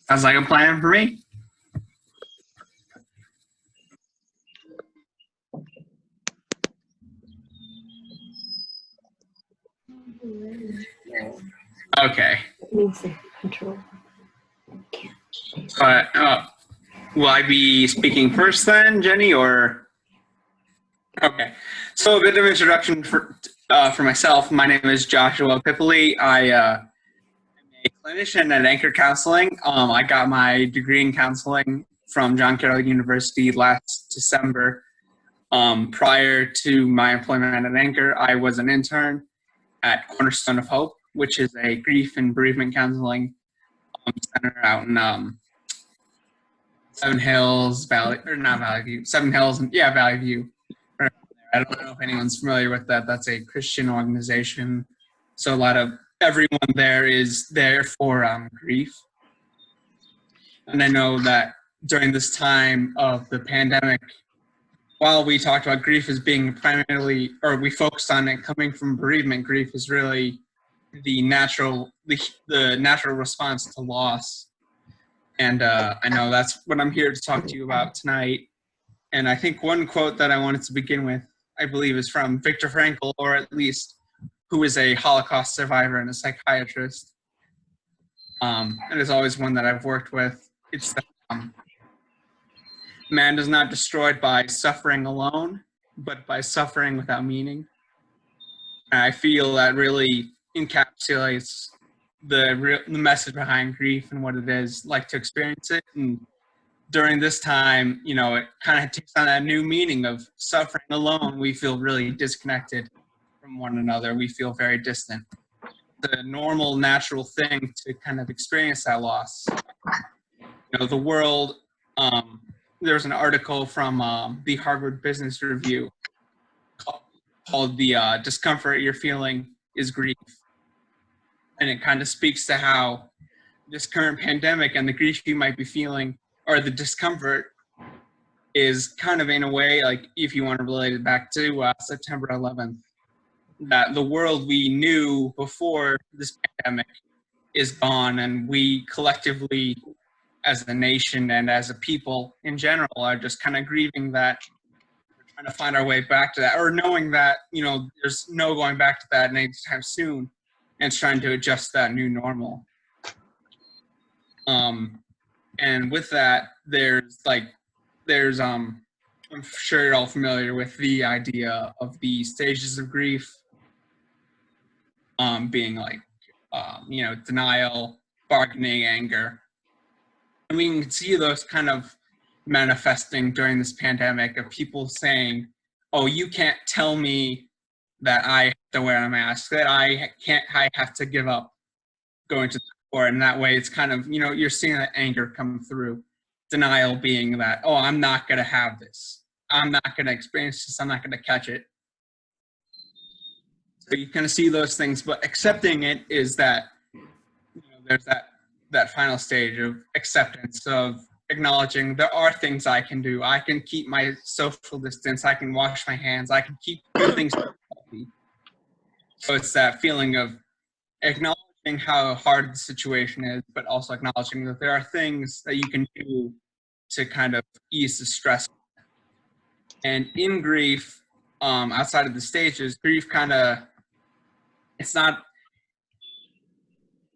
Sounds like a plan for me. Okay. Means control. Will I be speaking first then, Jenny, or? Okay. So a bit of introduction for myself. My name is Joshua Pipoly. I am a clinician at Anchor Counseling. I got my degree in counseling from John Carroll University last December. Prior to my employment at Anchor, I was an intern at Cornerstone of Hope, which is a grief and bereavement counseling center out in Seven Hills, Valley View. Right there. I don't know if anyone's familiar with that. That's a Christian organization. So a lot of everyone there is there for grief. And I know that during this time of the pandemic, while we talked about grief as being primarily, or we focused on it coming from bereavement, grief is really the natural response to loss. And I know that's what I'm here to talk to you about tonight. And I think one quote that I wanted to begin with, I believe, is from Viktor Frankl, or at least who is a Holocaust survivor and a psychiatrist. And it's always one that I've worked with. It's that man is not destroyed by suffering alone, but by suffering without meaning. And I feel that really encapsulates the message behind grief and what it is like to experience it. And during this time, you know, it kind of takes on that new meaning of suffering alone. We feel really disconnected from one another. We feel very distant. The normal, natural thing to kind of experience that loss. You know, the world, there's an article from the Harvard Business Review called The Discomfort You're Feeling is Grief. And it kind of speaks to how this current pandemic and the grief you might be feeling, or the discomfort, is kind of in a way, like if you want to relate it back to September 11th, that the world we knew before this pandemic is gone, and we collectively, as a nation and as a people in general, are just kind of grieving that. We're trying to find our way back to that, or knowing that, you know, there's no going back to that anytime soon, and trying to adjust that new normal. And with that, I'm sure you're all familiar with the idea of the stages of grief, being like, you know, denial, bargaining, anger. And we can see those kind of manifesting during this pandemic of people saying, oh, you can't tell me that I have to wear a mask, that I have to give up going to the store. And that way it's kind of, you know, you're seeing that anger come through. Denial being that, oh, I'm not going to have this. I'm not going to experience this. I'm not going to catch it. So you kind of see those things, but accepting it is that, you know, there's that final stage of acceptance, of acknowledging there are things I can do. I can keep my social distance. I can wash my hands. I can keep things healthy. So it's that feeling of acknowledging how hard the situation is, but also acknowledging that there are things that you can do to kind of ease the stress. And in grief, outside of the stages, grief kind of, it's not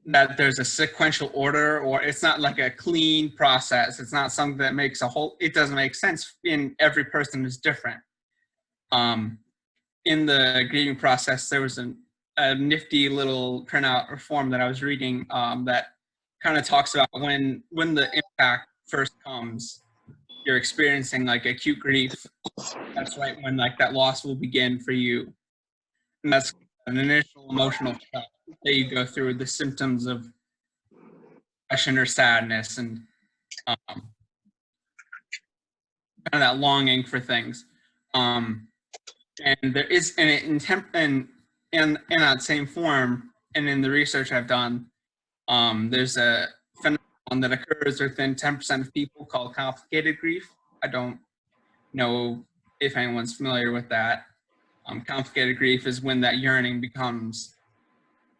that there's a sequential order, or it's not like a clean process. It's not something that makes it doesn't make sense. In every person is different. In the grieving process, there was a nifty little printout form that I was reading that kind of talks about when the impact first comes, you're experiencing like acute grief. That's right when like that loss will begin for you. And that's an initial emotional shock that you go through, the symptoms of depression or sadness, and kind of that longing for things. And there is, in that same form, and in the research I've done, there's a phenomenon that occurs within 10% of people called complicated grief. I don't know if anyone's familiar with that. Complicated grief is when that yearning becomes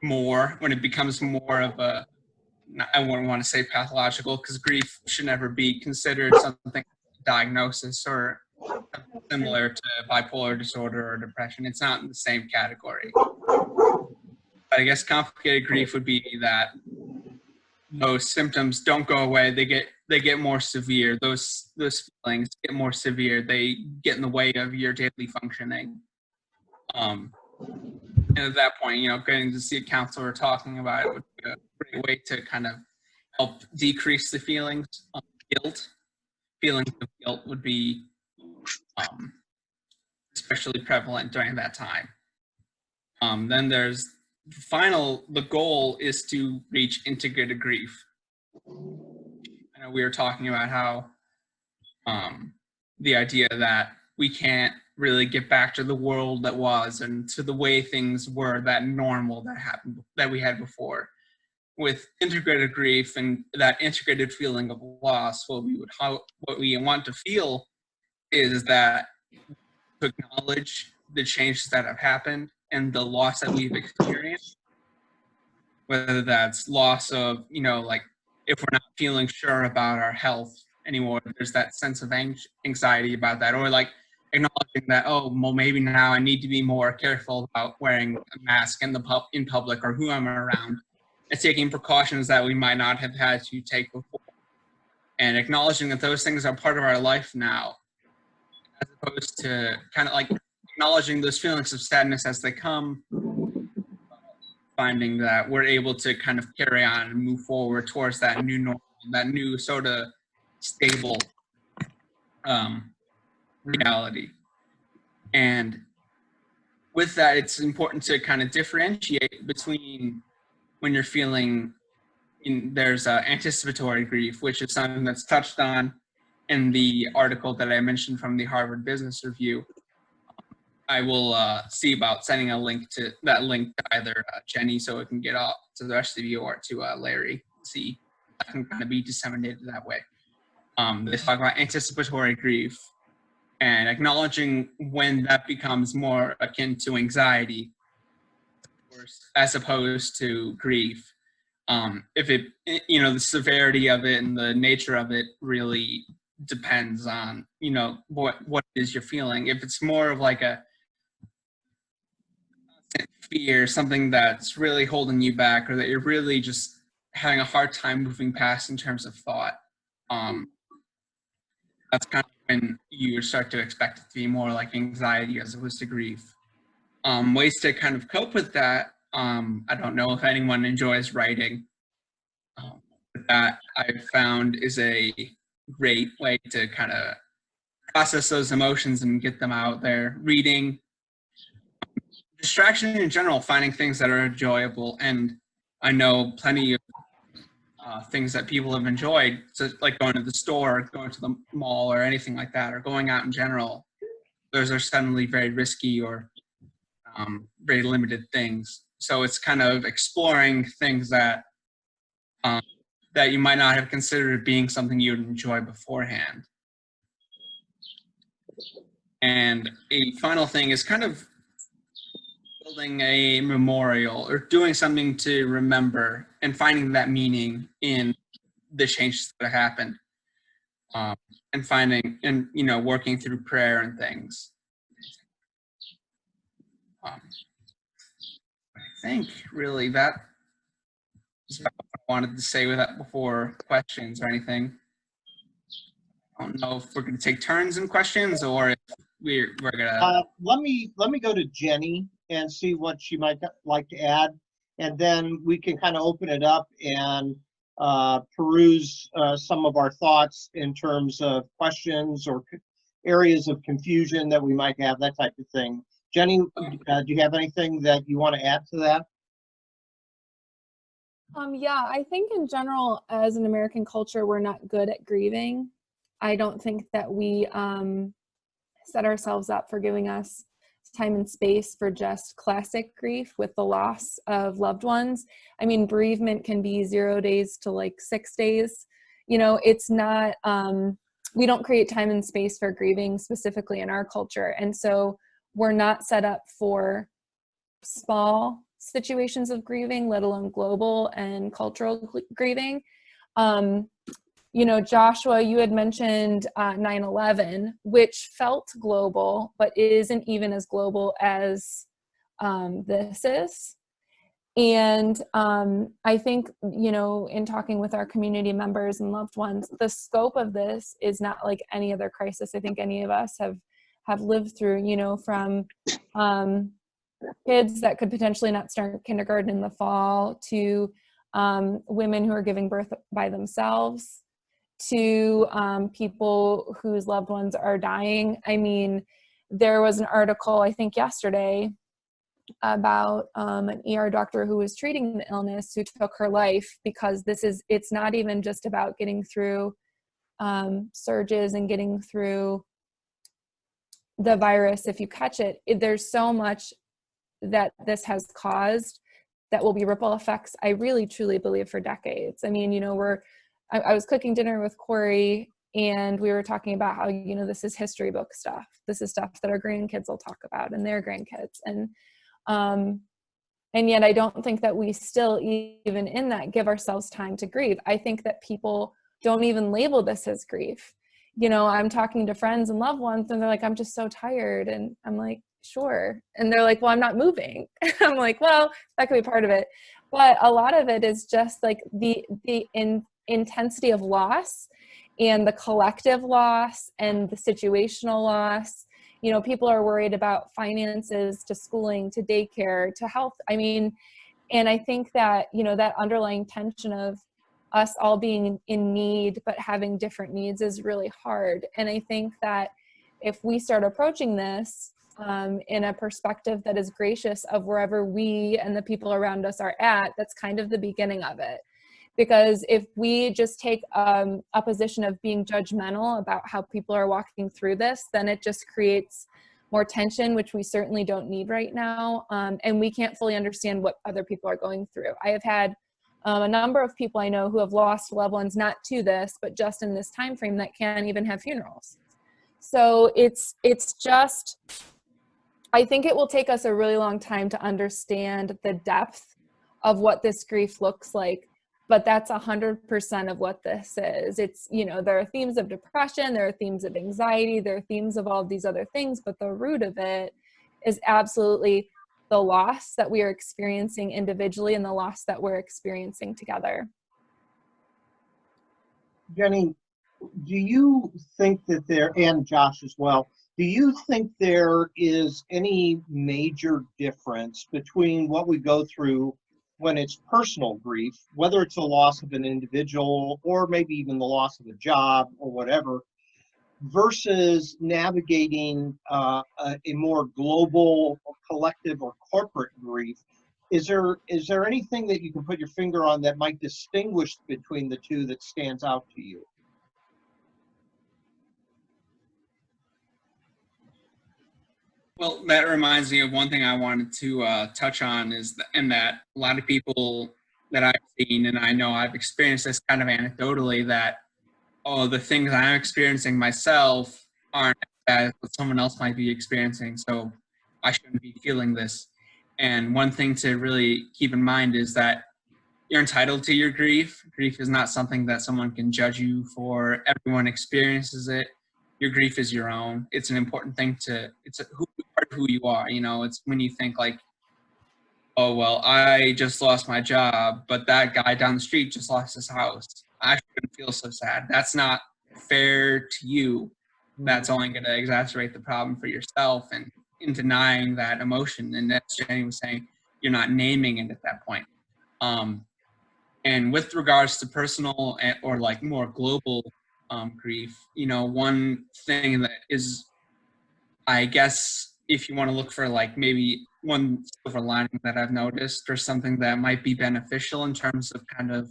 more, when it becomes more of a I wouldn't want to say pathological, because grief should never be considered something diagnosis or similar to bipolar disorder or depression. It's not in the same category. But I guess complicated grief would be that those symptoms don't go away. They get more severe. Those feelings get more severe. They get in the way of your daily functioning. And at that point, getting to see a counselor or talking about it would be a great way to kind of help decrease the feelings of guilt. Feelings of guilt would be especially prevalent during that time. Then there's the goal is to reach integrated grief. I know we were talking about how the idea that we can't really get back to the world that was and to the way things were, that normal that happened, that we had before. With integrated grief and that integrated feeling of loss, what we want to feel is that to acknowledge the changes that have happened and the loss that we've experienced, whether that's loss of, like if we're not feeling sure about our health anymore, there's that sense of anxiety about that, or like acknowledging that, oh, well, maybe now I need to be more careful about wearing a mask in public or who I'm around, and taking precautions that we might not have had to take before, and acknowledging that those things are part of our life now, as opposed to kind of like acknowledging those feelings of sadness as they come, finding that we're able to kind of carry on and move forward towards that new normal, that new sort of stable reality. And with that, it's important to kind of differentiate between when you're feeling, there's anticipatory grief, which is something that's touched on in the article that I mentioned from the Harvard Business Review. I will see about sending a link to either Jeni, so it can get out to the rest of you, or to Larry, see that can kind of be disseminated that way. They talk about anticipatory grief and acknowledging when that becomes more akin to anxiety as opposed to grief. If it, the severity of it and the nature of it really depends on, what it is you're feeling. If it's more of like a fear, something that's really holding you back, or that you're really just having a hard time moving past in terms of thought, that's kind of when you start to expect it to be more like anxiety as opposed to grief. Ways to kind of cope with that, I don't know if anyone enjoys writing. That I've found is a great way to kind of process those emotions and get them out there. Reading, distraction in general, finding things that are enjoyable. And I know plenty of things that people have enjoyed, so like going to the store, going to the mall, or anything like that, or going out in general. Those are suddenly very risky or very limited things. So it's kind of exploring things that that you might not have considered being something you would enjoy beforehand. And a final thing is kind of building a memorial or doing something to remember and finding that meaning in the changes that happened, and finding and working through prayer and things. I think really that is about what I wanted to say with that before questions or anything. I don't know if we're going to take turns in questions, or if we're gonna. Let me go to Jeni and see what she might like to add, and then we can kind of open it up and peruse some of our thoughts in terms of questions or areas of confusion that we might have, that type of thing. Jeni, do you have anything that you want to add to that? Yeah, I think in general, as an American culture, we're not good at grieving. I don't think that we set ourselves up for giving us time and space for just classic grief with the loss of loved ones. I mean, bereavement can be 0 days to like 6 days. It's not, we don't create time and space for grieving specifically in our culture. And so we're not set up for small situations of grieving, let alone global and cultural grieving. You know, Joshua, you had mentioned 9/11, which felt global, but isn't even as global as this is. And I think, you know, in talking with our community members and loved ones, the scope of this is not like any other crisis I think any of us have lived through, you know, from kids that could potentially not start kindergarten in the fall to women who are giving birth by themselves to people whose loved ones are dying. I mean, there was an article, I think yesterday, about an ER doctor who was treating the illness who took her life because it's not even just about getting through surges and getting through the virus if you catch it. There's so much that this has caused that will be ripple effects, I really truly believe, for decades. I mean, you know, I was cooking dinner with Corey and we were talking about how, you know, this is history book stuff. This is stuff that our grandkids will talk about and their grandkids. And yet I don't think that we still, even in that, give ourselves time to grieve. I think that people don't even label this as grief. You know, I'm talking to friends and loved ones and they're like, I'm just so tired. And I'm like, sure. And they're like, well, I'm not moving. I'm like, well, that could be part of it. But a lot of it is just like the intensity of loss and the collective loss and the situational loss. You know, people are worried about finances to schooling, to daycare, to health. I mean, and I think that, you know, that underlying tension of us all being in need but having different needs is really hard. And I think that if we start approaching this in a perspective that is gracious of wherever we and the people around us are at, that's kind of the beginning of it. Because if we just take a position of being judgmental about how people are walking through this, then it just creates more tension, which we certainly don't need right now. And we can't fully understand what other people are going through. I have had a number of people I know who have lost loved ones, not to this, but just in this time frame, that can't even have funerals. So it's just, I think it will take us a really long time to understand the depth of what this grief looks like. But that's 100% of what this is. It's, you know, there are themes of depression, there are themes of anxiety, there are themes of all of these other things, but the root of it is absolutely the loss that we are experiencing individually and the loss that we're experiencing together. Jeni, do you think that and Josh as well, do you think there is any major difference between what we go through when it's personal grief, whether it's a loss of an individual or maybe even the loss of a job or whatever, versus navigating a more global, or collective, or corporate grief? Is there anything that you can put your finger on that might distinguish between the two that stands out to you? Well, that reminds me of one thing I wanted to touch on is that a lot of people that I've seen, and I know I've experienced this kind of anecdotally, that, oh, the things I'm experiencing myself aren't as bad as what someone else might be experiencing, so I shouldn't be feeling this. And one thing to really keep in mind is that you're entitled to your grief. Grief is not something that someone can judge you for. Everyone experiences it. Your grief is your own. It's an important thing it's part of who you are. You know, it's when you think like, oh, well, I just lost my job, but that guy down the street just lost his house. I shouldn't feel so sad. That's not fair to you. That's only going to exacerbate the problem for yourself and in denying that emotion. And as Jeni was saying, you're not naming it at that point. And with regards to personal or like more global grief, you know, one thing that is, I guess, if you want to look for like maybe one silver lining that I've noticed or something that might be beneficial in terms of kind of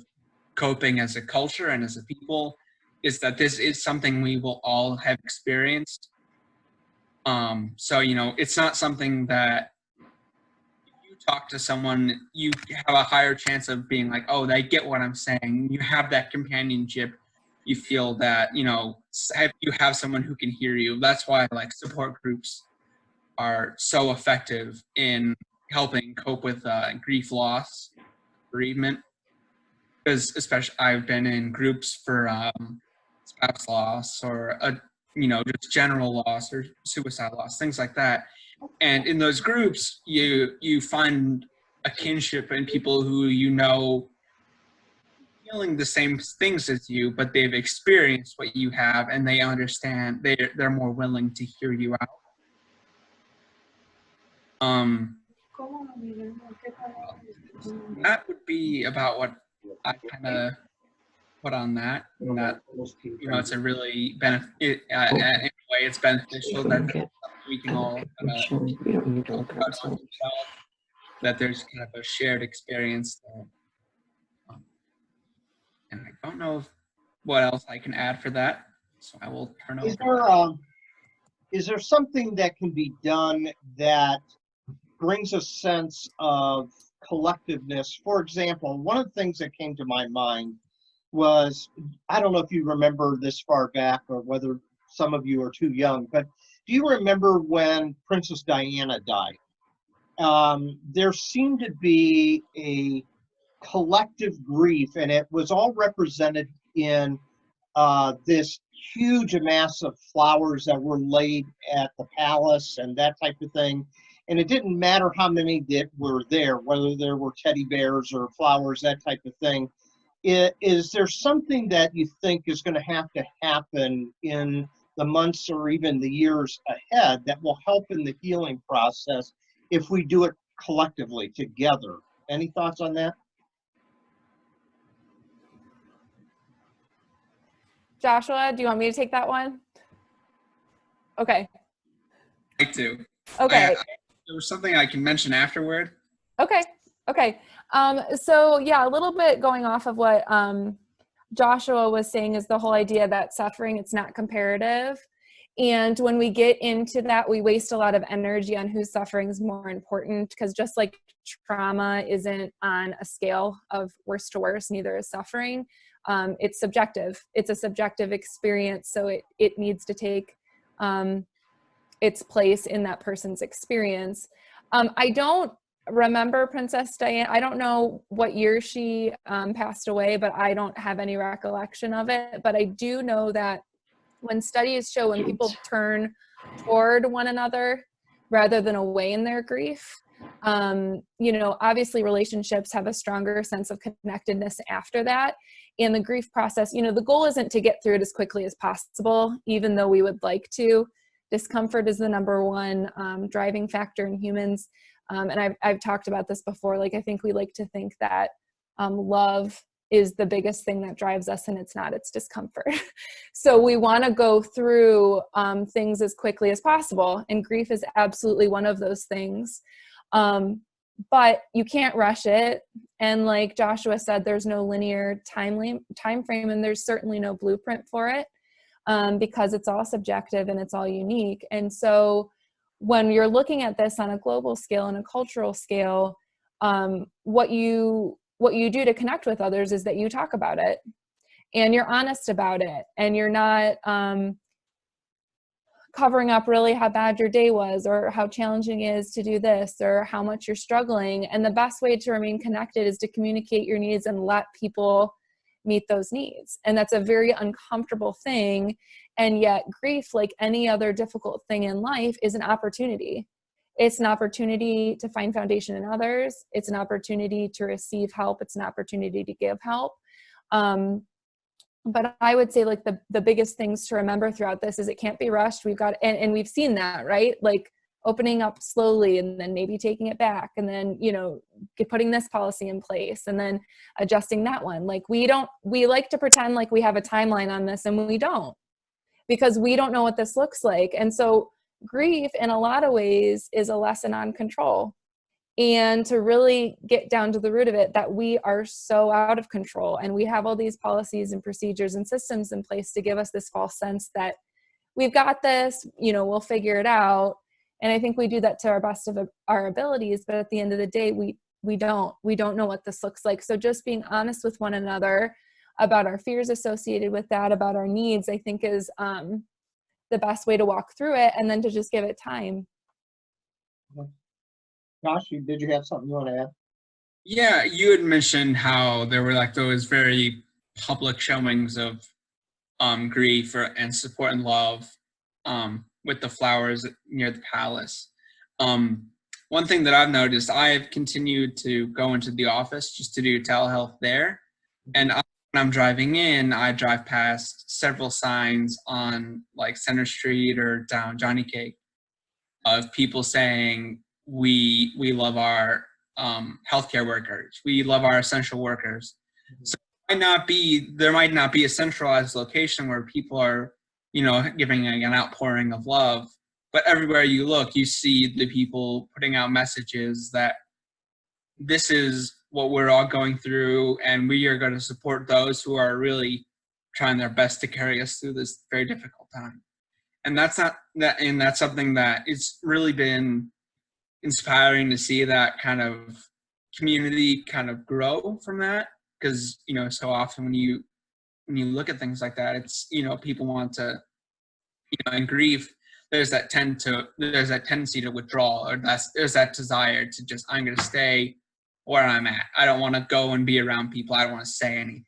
coping as a culture and as a people, is that this is something we will all have experienced. So, you know, it's not something that you talk to someone, you have a higher chance of being like, oh, they get what I'm saying. You have that companionship. You feel that, you know, you have someone who can hear you. That's why like support groups are so effective in helping cope with grief, loss, bereavement. Because especially I've been in groups for spouse loss or just general loss or suicide loss, things like that. And in those groups, you find a kinship in people who feeling the same things as you, but they've experienced what you have, and they understand. They're more willing to hear you out. That would be about what I kind of put on that. And that it's a really benefit. In a way, it's beneficial that we can all that there's kind of a shared experience there. And I don't know what else I can add for that, so I will turn over. Is there something that can be done that brings a sense of collectiveness? For example, one of the things that came to my mind was, I don't know if you remember this far back or whether some of you are too young, but do you remember when Princess Diana died? There seemed to be a collective grief, and it was all represented in this huge amass of flowers that were laid at the palace and that type of thing. And it didn't matter how many that were there, whether there were teddy bears or flowers, that type of thing. Is there something that you think is going to have to happen in the months or even the years ahead that will help in the healing process if we do it collectively together? Any thoughts on that? Joshua, do you want me to take that one? Okay. I'd like to. Okay. There was something I can mention afterward. Okay. So yeah, a little bit going off of what Joshua was saying is the whole idea that suffering, it's not comparative. And when we get into that, we waste a lot of energy on whose suffering is more important, because just like trauma isn't on a scale of worst to worst, neither is suffering. It's subjective. It's a subjective experience, so it needs to take its place in that person's experience. I don't remember Princess Diana. I don't know what year she passed away, but I don't have any recollection of it. But I do know that when studies show when people turn toward one another rather than away in their grief, obviously relationships have a stronger sense of connectedness after that. And the grief process, the goal isn't to get through it as quickly as possible, even though we would like to. Discomfort is the number one driving factor in humans. And I've talked about this before. Like, I think we like to think that love is the biggest thing that drives us, and it's not, it's discomfort. So we want to go through things as quickly as possible. And grief is absolutely one of those things. But you can't rush it. And like Joshua said, there's no linear time frame, and there's certainly no blueprint for it, because it's all subjective and it's all unique. And so when you're looking at this on a global scale and a cultural scale, what you do to connect with others is that you talk about it and you're honest about it, and you're not covering up really how bad your day was or how challenging it is to do this or how much you're struggling. And the best way to remain connected is to communicate your needs and let people meet those needs. And that's a very uncomfortable thing. And yet grief, like any other difficult thing in life, is an opportunity. It's an opportunity to find foundation in others. It's an opportunity to receive help. It's an opportunity to give help. But I would say like the biggest things to remember throughout this is it can't be rushed. We've got, and we've seen that, right? Like opening up slowly and then maybe taking it back, and then, putting this policy in place and then adjusting that one. Like we like to pretend like we have a timeline on this, and we don't, because we don't know what this looks like. And so grief in a lot of ways is a lesson on control, and to really get down to the root of it, that we are so out of control, and we have all these policies and procedures and systems in place to give us this false sense that we've got this, we'll figure it out. And I think we do that to our best of our abilities, but at the end of the day, we don't know what this looks like. So just being honest with one another about our fears associated with that, about our needs, I think is the best way to walk through it, and then to just give it time. Josh, did you have something you want to add? Yeah, you had mentioned how there were like those very public showings of grief and support and love with the flowers near the palace. Um, One thing that I've noticed, I've continued to go into the office just to do telehealth there. And when I'm driving in, I drive past several signs on like Center Street or down Johnny Cake of people saying, we love our healthcare workers. We love our essential workers. So there might not be a centralized location where people are, giving an outpouring of love, but everywhere you look, you see the people putting out messages that this is what we're all going through, and we are going to support those who are really trying their best to carry us through this very difficult time. And that's something that it's really been inspiring to see that kind of community kind of grow from that, because so often when you look at things like that, it's people want to in grief, there's that tendency to withdraw, or there's that desire to just, I'm going to stay where I'm at. I don't want to go and be around people. I don't want to say anything.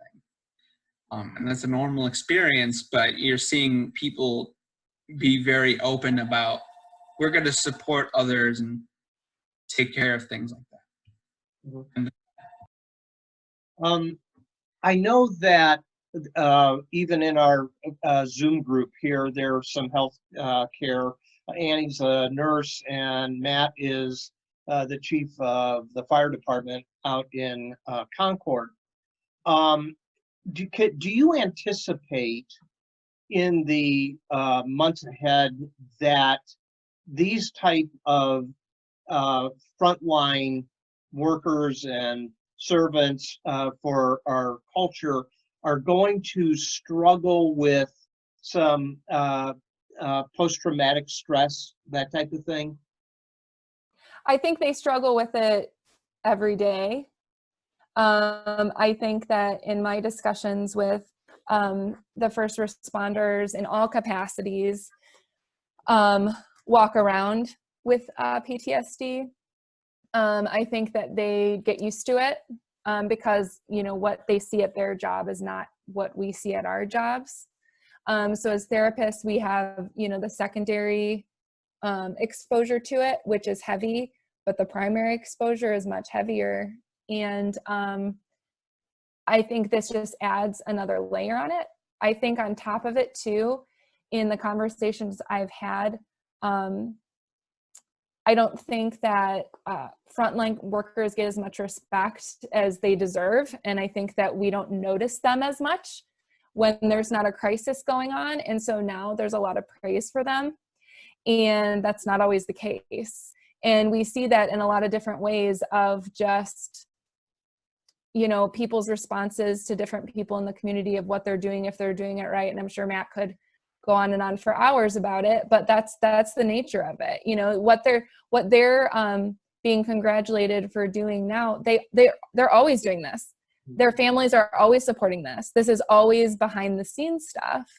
And that's a normal experience, but you're seeing people be very open about, we're going to support others and take care of things like that. I know that even in our Zoom group here, there's some health care. Annie's a nurse, and Matt is the chief of the fire department out in Concord. Do you anticipate in the months ahead that these type of frontline workers and servants for our culture are going to struggle with some post-traumatic stress, that type of thing? I think they struggle with it every day. I think that in my discussions with the first responders in all capacities walk around with PTSD. I think that they get used to it because what they see at their job is not what we see at our jobs. So as therapists, we have the secondary exposure to it, which is heavy, but the primary exposure is much heavier. And I think this just adds another layer on it. I think on top of it too, in the conversations I've had, I don't think that frontline workers get as much respect as they deserve. And I think that we don't notice them as much when there's not a crisis going on. And so now there's a lot of praise for them. And that's not always the case. And we see that in a lot of different ways of just, people's responses to different people in the community of what they're doing, if they're doing it right. And I'm sure Matt could go on and on for hours about it, but that's the nature of it. What they're being congratulated for doing now, they're always doing this. Their families are always supporting this. This is always behind the scenes stuff.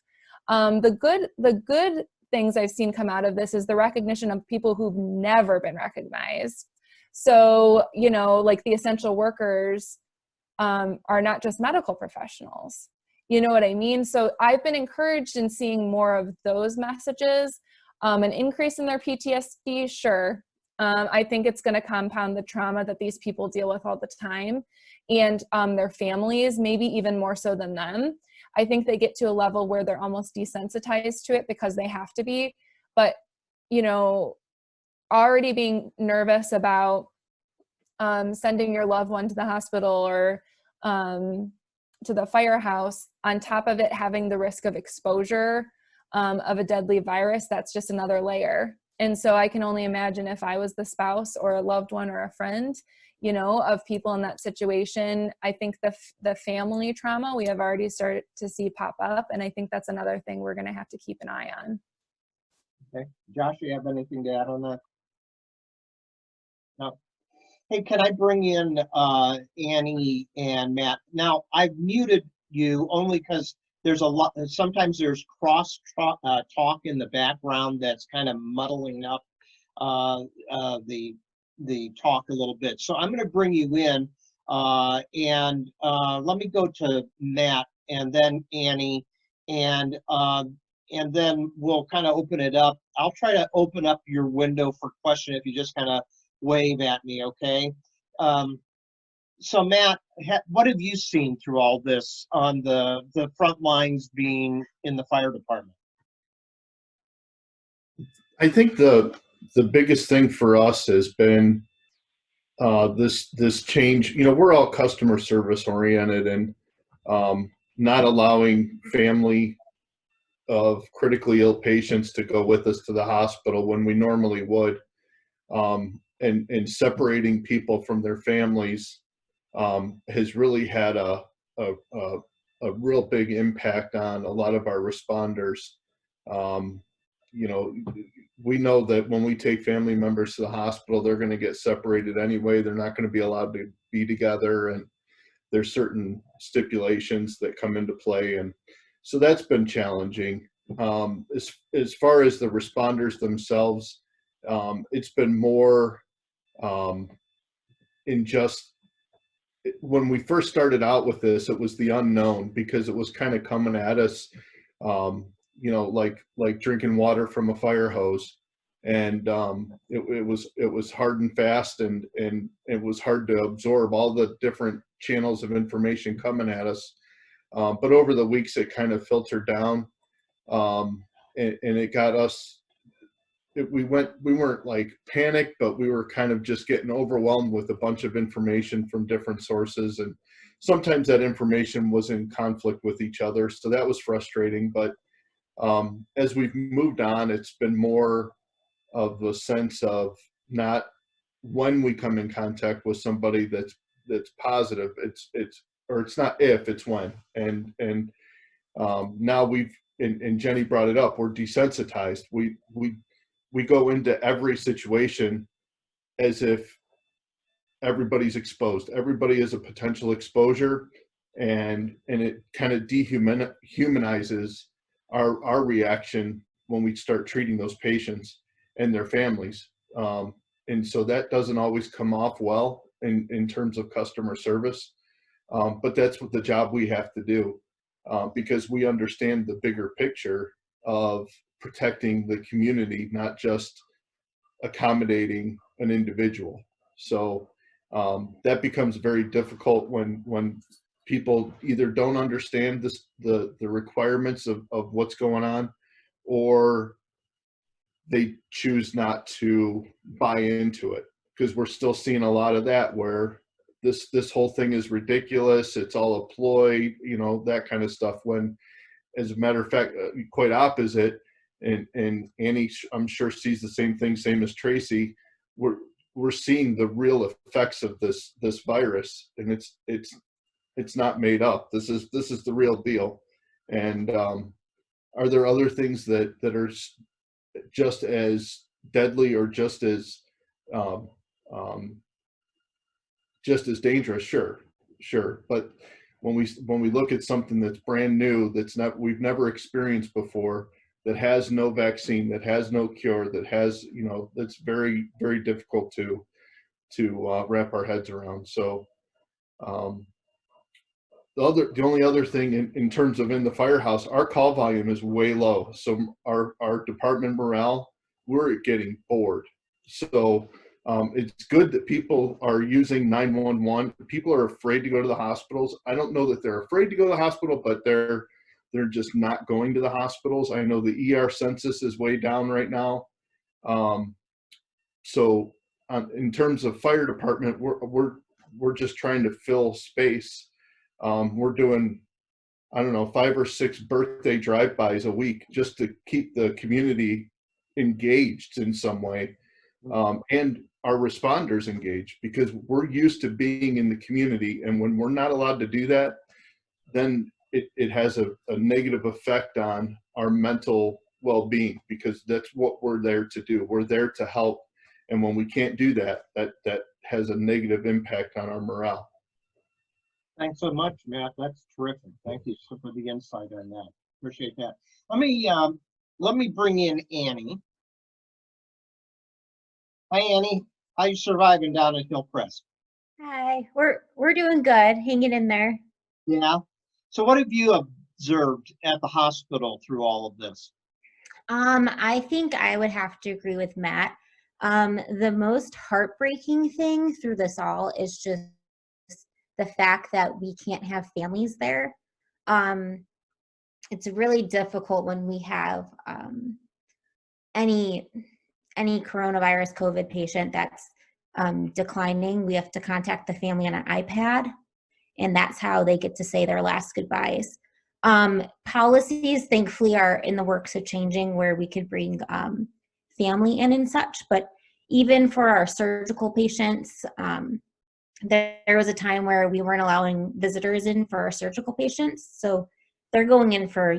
The good things I've seen come out of this is the recognition of people who've never been recognized. So, like the essential workers are not just medical professionals. You know what I mean? So I've been encouraged in seeing more of those messages. An increase in their PTSD, sure. I think it's going to compound the trauma that these people deal with all the time, and their families, maybe even more so than them. I think they get to a level where they're almost desensitized to it because they have to be. But, already being nervous about sending your loved one to the hospital or to the firehouse, on top of it having the risk of exposure of a deadly virus, that's just another layer. And so I can only imagine if I was the spouse or a loved one or a friend, of people in that situation. I think the family trauma we have already started to see pop up, and I think that's another thing we're going to have to keep an eye on. Okay, Josh, you have anything to add on that? No. Hey, can I bring in Annie and Matt? Now, I've muted you only because there's sometimes there's cross talk in the background that's kind of muddling up the the talk a little bit. So I'm going to bring you in, and let me go to Matt and then Annie, and then we'll kind of open it up. I'll try to open up your window for question if you just kind of wave at me, okay? So Matt, what have you seen through all this on the front lines being in the fire department? I think the biggest thing for us has been this change. You know, we're all customer service oriented, and not allowing family of critically ill patients to go with us to the hospital when we normally would, and separating people from their families has really had a real big impact on a lot of our responders. You know, we know that when we take family members to the hospital, they're going to get separated anyway. They're not going to be allowed to be together, and there's certain stipulations that come into play, and so that's been challenging. As far as the responders themselves, it's been more in just when we first started out with this, it was the unknown because it was kind of coming at us, you know, like drinking water from a fire hose, and it was hard and fast, and it was hard to absorb all the different channels of information coming at us. But over the weeks, it kind of filtered down, and it got us. We weren't like panicked, but we were kind of just getting overwhelmed with a bunch of information from different sources, and sometimes that information was in conflict with each other, so that was frustrating. But as we've moved on, it's been more of a sense of not when we come in contact with somebody that's positive, it's not if, it's when. And now and Jeni brought it up, we're desensitized. We go into every situation as if everybody's exposed. Everybody is a potential exposure, and it kind of dehumanizes our reaction when we start treating those patients and their families. And so that doesn't always come off well in terms of customer service. But that's what the job we have to do, because we understand the bigger picture of protecting the community, not just accommodating an individual. So that becomes very difficult when people either don't understand the requirements of what's going on, or they choose not to buy into it, because we're still seeing a lot of that where this whole thing is ridiculous, it's all a ploy, you know, that kind of stuff, when as a matter of fact, quite opposite. And Annie, I'm sure, sees the same thing, same as Tracy. We're seeing the real effects of this virus, and it's not made up. This is the real deal. And are there other things that are just as deadly or just as dangerous? Sure. But when we look at something that's brand new, we've never experienced before, that has no vaccine, that has no cure, that has, you know, that's very, very difficult to wrap our heads around. So the only other thing in terms of in the firehouse, our call volume is way low. So our department morale, we're getting bored. So it's good that people are using 911. People are afraid to go to the hospitals. I don't know that they're afraid to go to the hospital, but they're just not going to the hospitals. I know the ER census is way down right now. So in terms of fire department, we're just trying to fill space. We're doing, I don't know, 5 or 6 birthday drive-bys a week just to keep the community engaged in some way, and our responders engaged, because we're used to being in the community, and when we're not allowed to do that, then it has a negative effect on our mental well-being, because that's what we're there to do. We're there to help, and when we can't do that, that has a negative impact on our morale. Thanks so much, Matt. That's terrific. Thank you for the insight on that. Appreciate that. Let me bring in Annie. Hi, Annie. How you surviving down at Hillcrest? Hi, we're doing good, hanging in there. Yeah. So what have you observed at the hospital through all of this? I think I would have to agree with Matt. The most heartbreaking thing through this all is just the fact that we can't have families there. It's really difficult when we have any coronavirus COVID patient that's declining. We have to contact the family on an iPad, and that's how they get to say their last goodbyes. Policies, thankfully, are in the works of changing where we could bring family in and such, but even for our surgical patients, there was a time where we weren't allowing visitors in for our surgical patients. So they're going in for,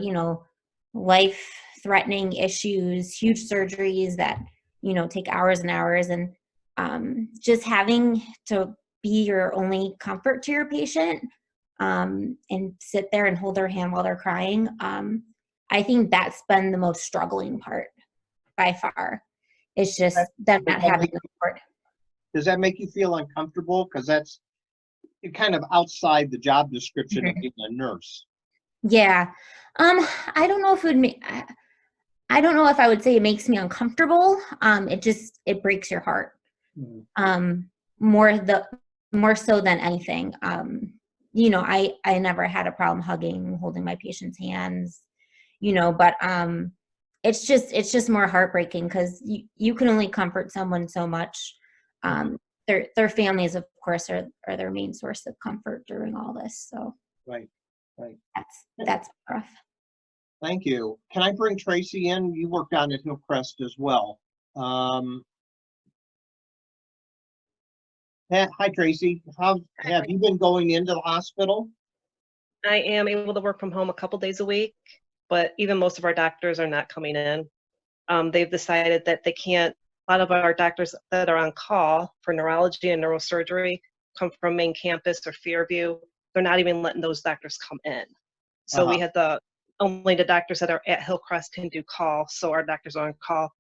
life-threatening issues, huge surgeries that, take hours and hours. And just having to be your only comfort to your patient and sit there and hold their hand while they're crying, I think that's been the most struggling part by far. It's just them not having the support. Does that make you feel uncomfortable? Because that's kind of outside the job description of being a nurse. Yeah. I don't know if it would make, I don't know if I would say it makes me uncomfortable. It breaks your heart. More so than anything. I never had a problem holding my patient's hands, but it's just more heartbreaking because you can only comfort someone so much. Their families, of course, are their main source of comfort during all this. So Right. that's rough. Thank you. Can I bring Tracy in? You work down at Hillcrest as well. Hi, Tracy. How have you been going into the hospital? I am able to work from home a couple days a week, but even most of our doctors are not coming in. They've decided that they can't. A lot of our doctors that are on call for neurology and neurosurgery come from main campus or Fairview. They're not even letting those doctors come in. So we had only the doctors that are at Hillcrest can do call. So our doctors are on call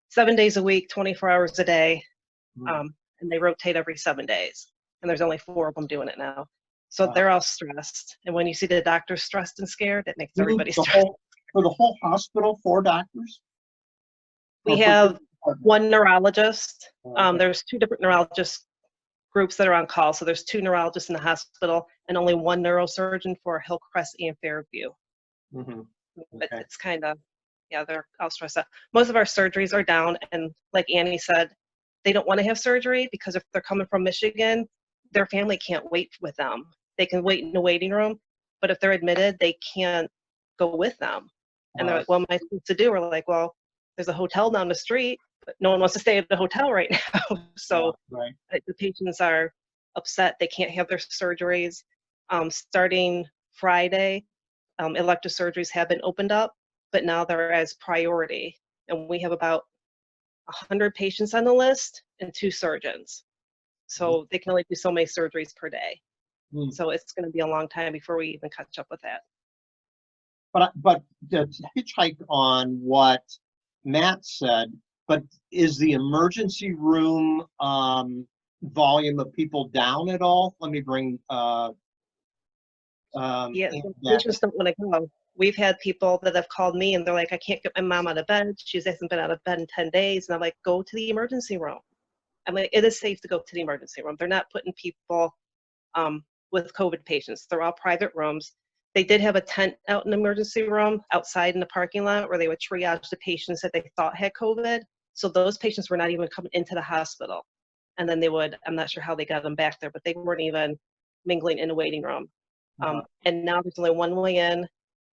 7 days a week, 24 hours a day. And they rotate every 7 days. And there's only 4 of them doing it now. So they're all stressed. And when you see the doctors stressed and scared, it makes everybody stressed. For the whole hospital, 4 doctors? We have 1 neurologist. There's 2 different neurologist groups that are on call. So there's 2 neurologists in the hospital and only 1 neurosurgeon for Hillcrest and Fairview. But it's kind of, they're all stressed out. Most of our surgeries are down. And like Annie said, they don't want to have surgery because if they're coming from Michigan, their family can't wait with them. They can wait in the waiting room, but if they're admitted, they can't go with them. And they're like, what am I supposed to do? We're like, well, there's a hotel down the street, but no one wants to stay at the hotel right now. So the patients are upset. They can't have their surgeries. Starting Friday, elective surgeries have been opened up, but now they're as priority. And we have about 100 patients on the list and 2 surgeons. So they can only do so many surgeries per day. So it's going to be a long time before we even catch up with that. But to hitchhike on what Matt said, but is the emergency room volume of people down at all? Let me bring Patients don't want to go. We've had people that have called me and they're like, I can't get my mom out of bed. She hasn't been out of bed in 10 days. And I'm like, go to the emergency room. I'm like, it is safe to go to the emergency room. They're not putting people with COVID patients. They're all private rooms. They did have a tent out in the emergency room outside in the parking lot where they would triage the patients that they thought had COVID. So those patients were not even coming into the hospital. And then they would, I'm not sure how they got them back there, but they weren't even mingling in the waiting room. And now there's only one way in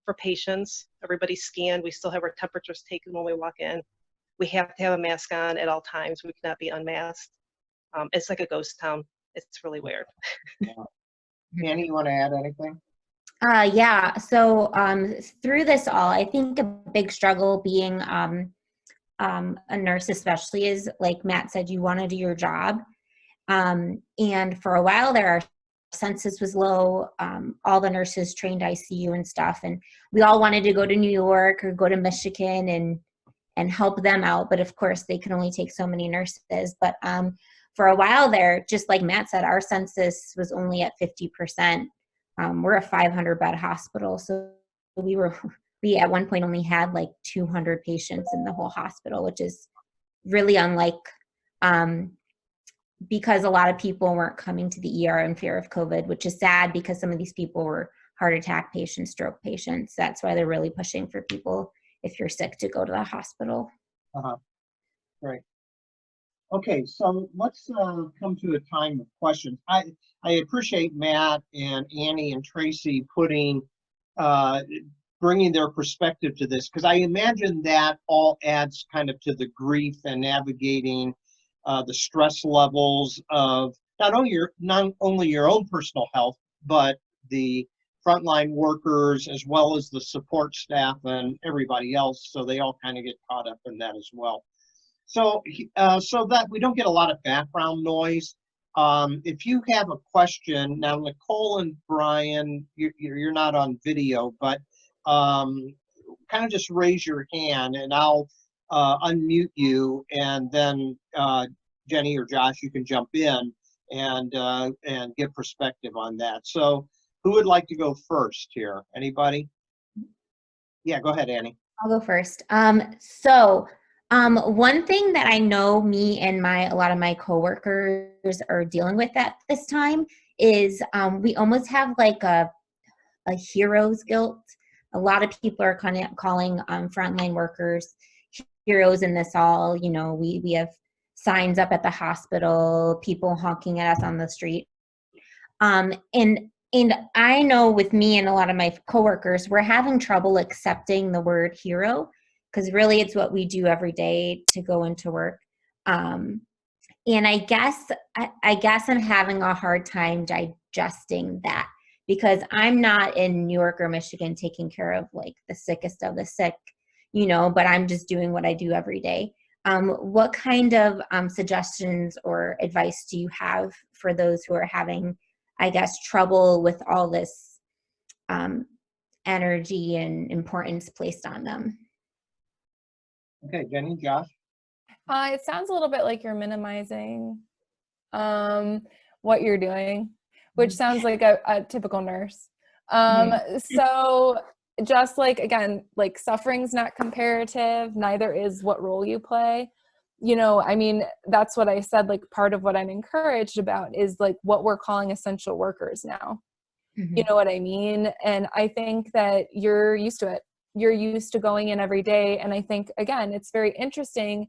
for patients. Everybody's scanned. We still have our temperatures taken when we walk in. We have to have a mask on at all times. We cannot be unmasked. It's like a ghost town. It's really weird. Annie, you want to add anything? Yeah. So through this all, I think a big struggle being a nurse especially is, like Matt said, you want to do your job. And for a while there, our census was low. All the nurses trained ICU and stuff. And we all wanted to go to New York or go to Michigan and help them out. But of course, they can only take so many nurses. But for a while there, just like Matt said, our census was only at 50%. We're a 500 bed hospital. So we at one point only had like 200 patients in the whole hospital, which is really unlike, because a lot of people weren't coming to the ER in fear of COVID, which is sad because some of these people were heart attack patients, stroke patients. That's why they're really pushing for people, if you're sick, to go to the hospital. Right. Okay, so let's come to a time of questions. I appreciate Matt and Annie and Tracy bringing their perspective to this, because I imagine that all adds kind of to the grief and navigating the stress levels of not only your own personal health, but the frontline workers as well as the support staff and everybody else. So they all kind of get caught up in that as well. So so that we don't get a lot of background noise. If you have a question now, Nicole and Brian, you're not on video, but kind of just raise your hand and I'll unmute you, and then Jenny or Josh, you can jump in and give perspective on that. So who would like to go first here? Anybody? Yeah, go ahead, Annie. I'll go first. One thing that I know me and a lot of my coworkers are dealing with at this time is we almost have like a hero's guilt. A lot of people are kind of calling frontline workers heroes in this all. You know, we have signs up at the hospital, people honking at us on the street. And I know with me and a lot of my coworkers, we're having trouble accepting the word hero, because really it's what we do every day to go into work. And I guess I'm having a hard time digesting that, because I'm not in New York or Michigan taking care of like the sickest of the sick, you know, but I'm just doing what I do every day. What kind of suggestions or advice do you have for those who are having, I guess, trouble with all this energy and importance placed on them? Okay, Jenny, Josh. It sounds a little bit like you're minimizing what you're doing, which sounds like a typical nurse. So just like, again, like suffering's not comparative, neither is what role you play. You know, I mean, that's what I said, like part of what I'm encouraged about is like what we're calling essential workers now. Mm-hmm. You know what I mean? And I think that you're used to it. You're used to going in every day. And I think, again, it's very interesting,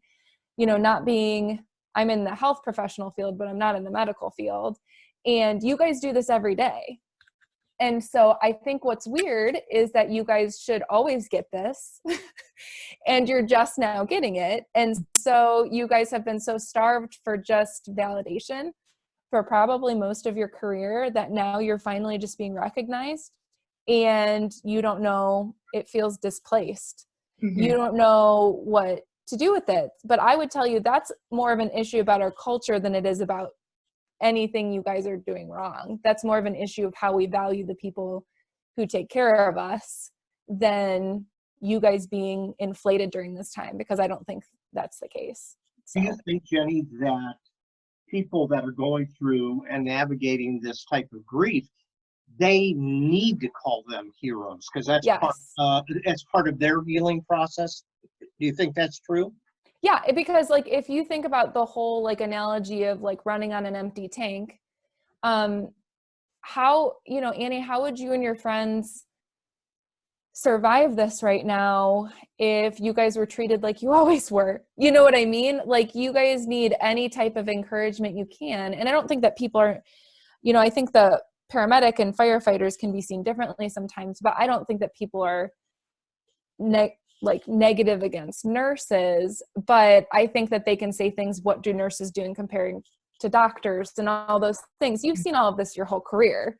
you know, I'm in the health professional field, but I'm not in the medical field. And you guys do this every day. And so I think what's weird is that you guys should always get this and you're just now getting it. And so you guys have been so starved for just validation for probably most of your career that now you're finally just being recognized, and you don't know, it feels displaced. Mm-hmm. You don't know what to do with it. But I would tell you that's more of an issue about our culture than it is about anything you guys are doing wrong. That's more of an issue of how we value the people who take care of us than you guys being inflated during this time, because I don't think that's the case. So. Do you think, Jenny, that people that are going through and navigating this type of grief, they need to call them heroes because that's part of their healing process? Do you think that's true? Yeah, because like if you think about the whole like analogy of like running on an empty tank, how, you know, Annie, how would you and your friends survive this right now if you guys were treated like you always were? You know what I mean? Like you guys need any type of encouragement you can. And I don't think that people are, you know, I think the paramedic and firefighters can be seen differently sometimes, but I don't think that people are negative against nurses, but I think that they can say things, what do nurses do in comparing to doctors and all those things. You've seen all of this your whole career.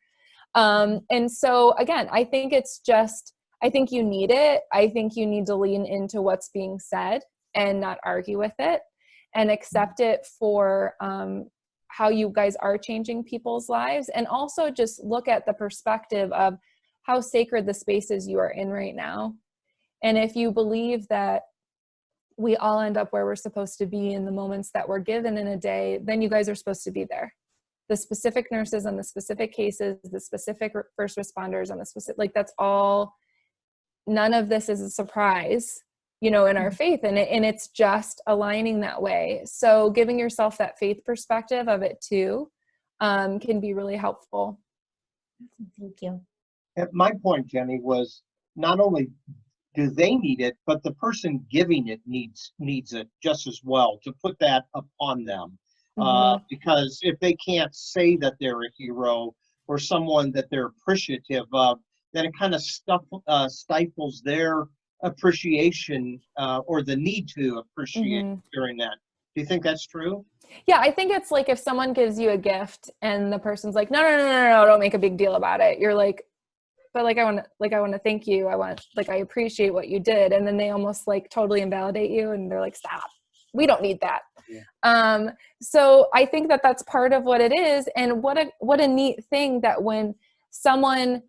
And so again, I think it's just, I think you need it. I think you need to lean into what's being said and not argue with it and accept it for how you guys are changing people's lives. And also just look at the perspective of how sacred the spaces you are in right now. And if you believe that we all end up where we're supposed to be in the moments that we're given in a day, then you guys are supposed to be there. The specific nurses on the specific cases, the specific first responders on the specific, like that's all, none of this is a surprise, you know, in our faith, and it's just aligning that way. So giving yourself that faith perspective of it too can be really helpful. Thank you. And my point, Jenny, was not only do they need it, but the person giving it needs it just as well, to put that upon them. Because if they can't say that they're a hero or someone that they're appreciative of, then it kind of stifles their appreciation or the need to appreciate during that. Do you think that's true? Yeah, I think it's like if someone gives you a gift and the person's like, no, don't make a big deal about it. You're like, but like, I want to thank you. I appreciate what you did. And then they almost like totally invalidate you and they're like, stop, we don't need that. Yeah. So I think that that's part of what it is. And what a neat thing that when someone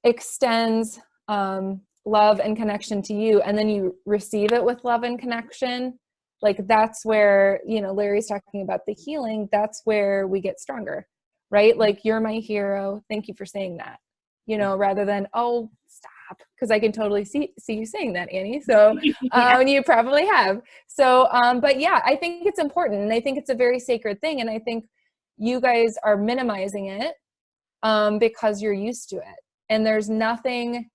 extends love and connection to you, and then you receive it with love and connection, like that's where, you know, Larry's talking about the healing. That's where we get stronger, right? Like, you're my hero. Thank you for saying that, you know, rather than, oh, stop. Cause I can totally see you saying that, Annie. So, and you probably have. So, but yeah, I think it's important. And I think it's a very sacred thing. And I think you guys are minimizing it because you're used to it. And there's nothing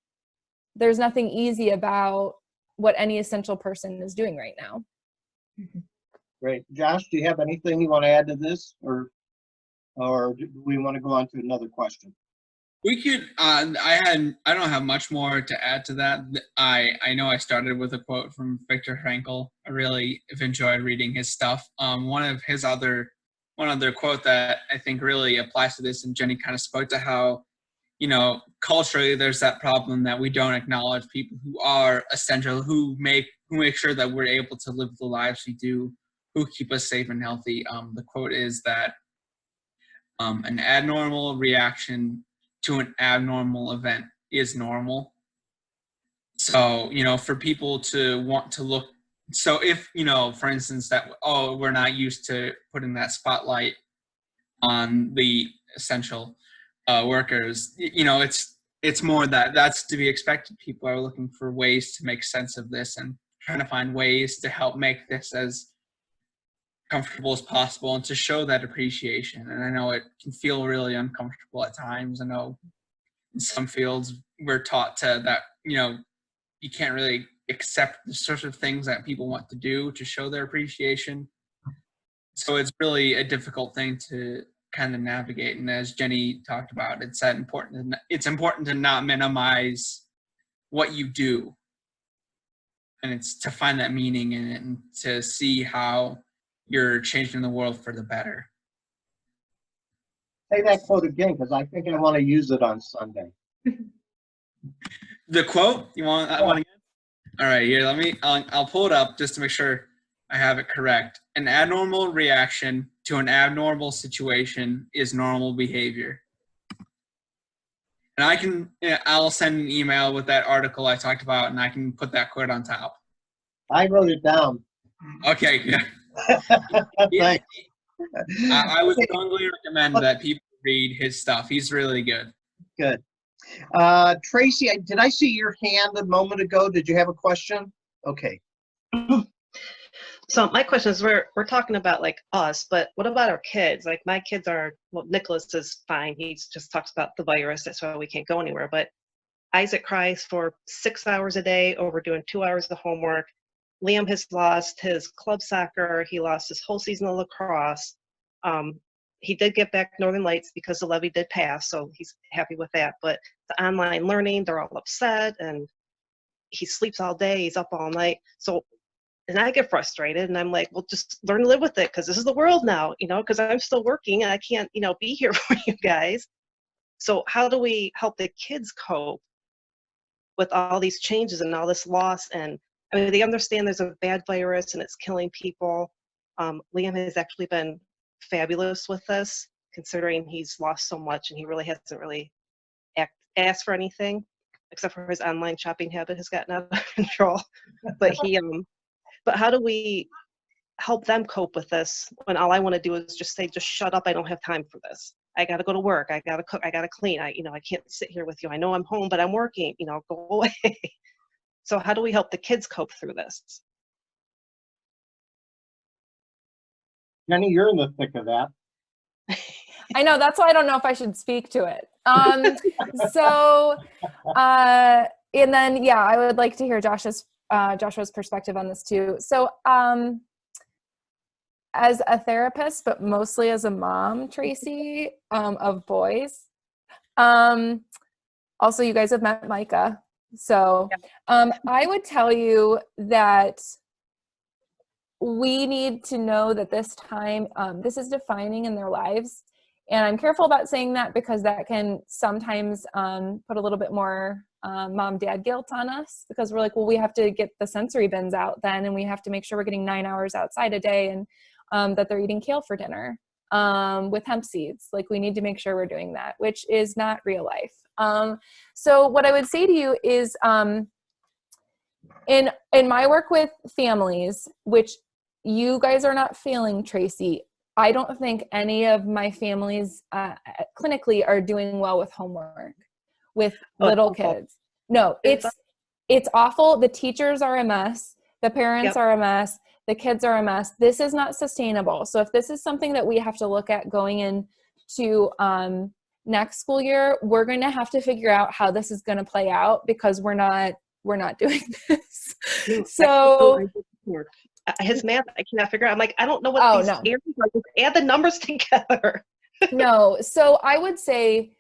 easy about what any essential person is doing right now. Great. Josh, do you have anything you want to add to this, or do we want to go on to another question? We could, I don't have much more to add to that. I know I started with a quote from Viktor Frankl. I really have enjoyed reading his stuff. One other quote that I think really applies to this, and Jenny kind of spoke to how, you know, culturally there's that problem that we don't acknowledge people who are essential, who make sure that we're able to live the lives we do, who keep us safe and healthy. The quote is that an abnormal reaction to an abnormal event is normal. So, you know, for people to want to look, so if, you know, for instance, that, oh, we're not used to putting that spotlight on the essential workers, you know, it's more that's to be expected. People are looking for ways to make sense of this and trying to find ways to help make this as comfortable as possible and to show that appreciation. And I know it can feel really uncomfortable at times. I know in some fields we're taught that, you know, you can't really accept the sorts of things that people want to do to show their appreciation. So it's really a difficult thing to kind of navigate. And as Jenny talked about, it's important to not minimize what you do. And it's to find that meaning in it and to see how you're changing the world for the better. Say that quote again, because I think I want to use it on Sunday. The quote? You want that one again? All right, here, I'll pull it up just to make sure I have it correct. An abnormal reaction to an abnormal situation is normal behavior. And I'll send an email with that article I talked about, and I can put that quote on top. I wrote it down. Okay. Yeah. I would strongly recommend that people read his stuff. He's really good. Good. Tracy, did I see your hand a moment ago? Did you have a question? Okay. So my question is, we're talking about like us, but what about our kids? Like my kids Nicholas is fine. He just talks about the virus. That's why we can't go anywhere. But Isaac cries for 6 hours a day over doing 2 hours of homework. Liam has lost his club soccer. He lost his whole season of lacrosse. He did get back Northern Lights because the levy did pass, so he's happy with that. But the online learning, they're all upset, and he sleeps all day. He's up all night. So, and I get frustrated, and I'm like, well, just learn to live with it, because this is the world now, you know, because I'm still working, and I can't, you know, be here for you guys. So how do we help the kids cope with all these changes and all this loss? And I mean, they understand there's a bad virus and it's killing people. Liam has actually been fabulous with this, considering he's lost so much, and he really hasn't really asked for anything, except for his online shopping habit has gotten out of control. But But how do we help them cope with this when all I want to do is just say, just shut up, I don't have time for this. I got to go to work, I got to cook, I got to clean, I can't sit here with you. I know I'm home, but I'm working, go away. So how do we help the kids cope through this? Jenny, you're in the thick of that. I know, that's why I don't know if I should speak to it. And then, yeah, I would like to hear Joshua's perspective on this too. So, as a therapist, but mostly as a mom, Tracy, of boys. Also, you guys have met Micah. So, I would tell you that we need to know that this time, this is defining in their lives. And I'm careful about saying that because that can sometimes put a little bit more mom-dad guilt on us, because we're like, well, we have to get the sensory bins out then, and we have to make sure we're getting 9 hours outside a day, and that they're eating kale for dinner with hemp seeds. Like, we need to make sure we're doing that, which is not real life. So what I would say to you is in my work with families, which you guys are not feeling, Tracy, I don't think any of my families clinically are doing well with homework with little kids. No, it's awful. The teachers are a mess. The parents are a mess. The kids are a mess. This is not sustainable. So if this is something that we have to look at going into next school year, we're going to have to figure out how this is going to play out, because we're not doing this. So his math, I cannot figure out. I'm like, I don't know what these areas are. Just add the numbers together. No. So I would say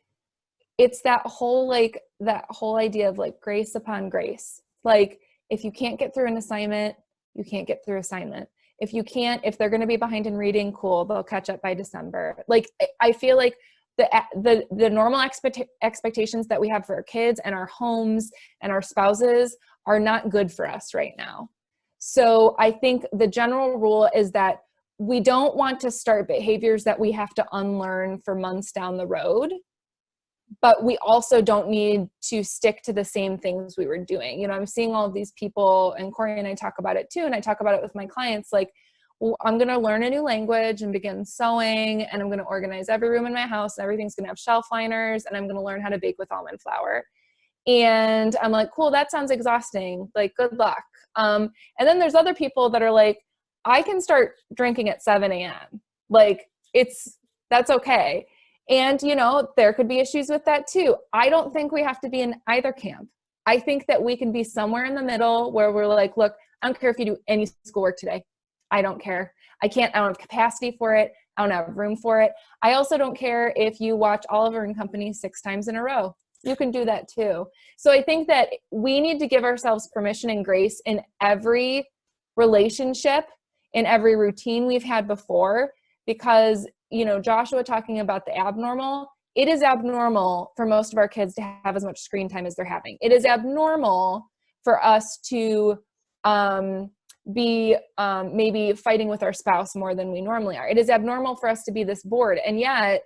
it's that whole idea of like grace upon grace. Like, if you can't get through an assignment, you can't get through assignment. If they're going to be behind in reading, cool, they'll catch up by December. Like, I feel like the normal expectations that we have for our kids and our homes and our spouses are not good for us right now. So I think the general rule is that we don't want to start behaviors that we have to unlearn for months down the road, but we also don't need to stick to the same things we were doing. I'm seeing all of these people, and Corey and I talk about it too, and I talk about it with my clients, like, well, I'm going to learn a new language and begin sewing, and I'm going to organize every room in my house, and everything's going to have shelf liners, and I'm going to learn how to bake with almond flour. And I'm like, cool, that sounds exhausting. Like, good luck. And then there's other people that are like, I can start drinking at 7 a.m. Like, that's okay. And, there could be issues with that too. I don't think we have to be in either camp. I think that we can be somewhere in the middle where we're like, look, I don't care if you do any schoolwork today. I don't care. I don't have capacity for it. I don't have room for it. I also don't care if you watch Oliver and Company 6 times in a row. You can do that too. So I think that we need to give ourselves permission and grace in every relationship, in every routine we've had before, because, Joshua talking about the abnormal, it is abnormal for most of our kids to have as much screen time as they're having. It is abnormal for us to be maybe fighting with our spouse more than we normally are. It is abnormal for us to be this bored. And yet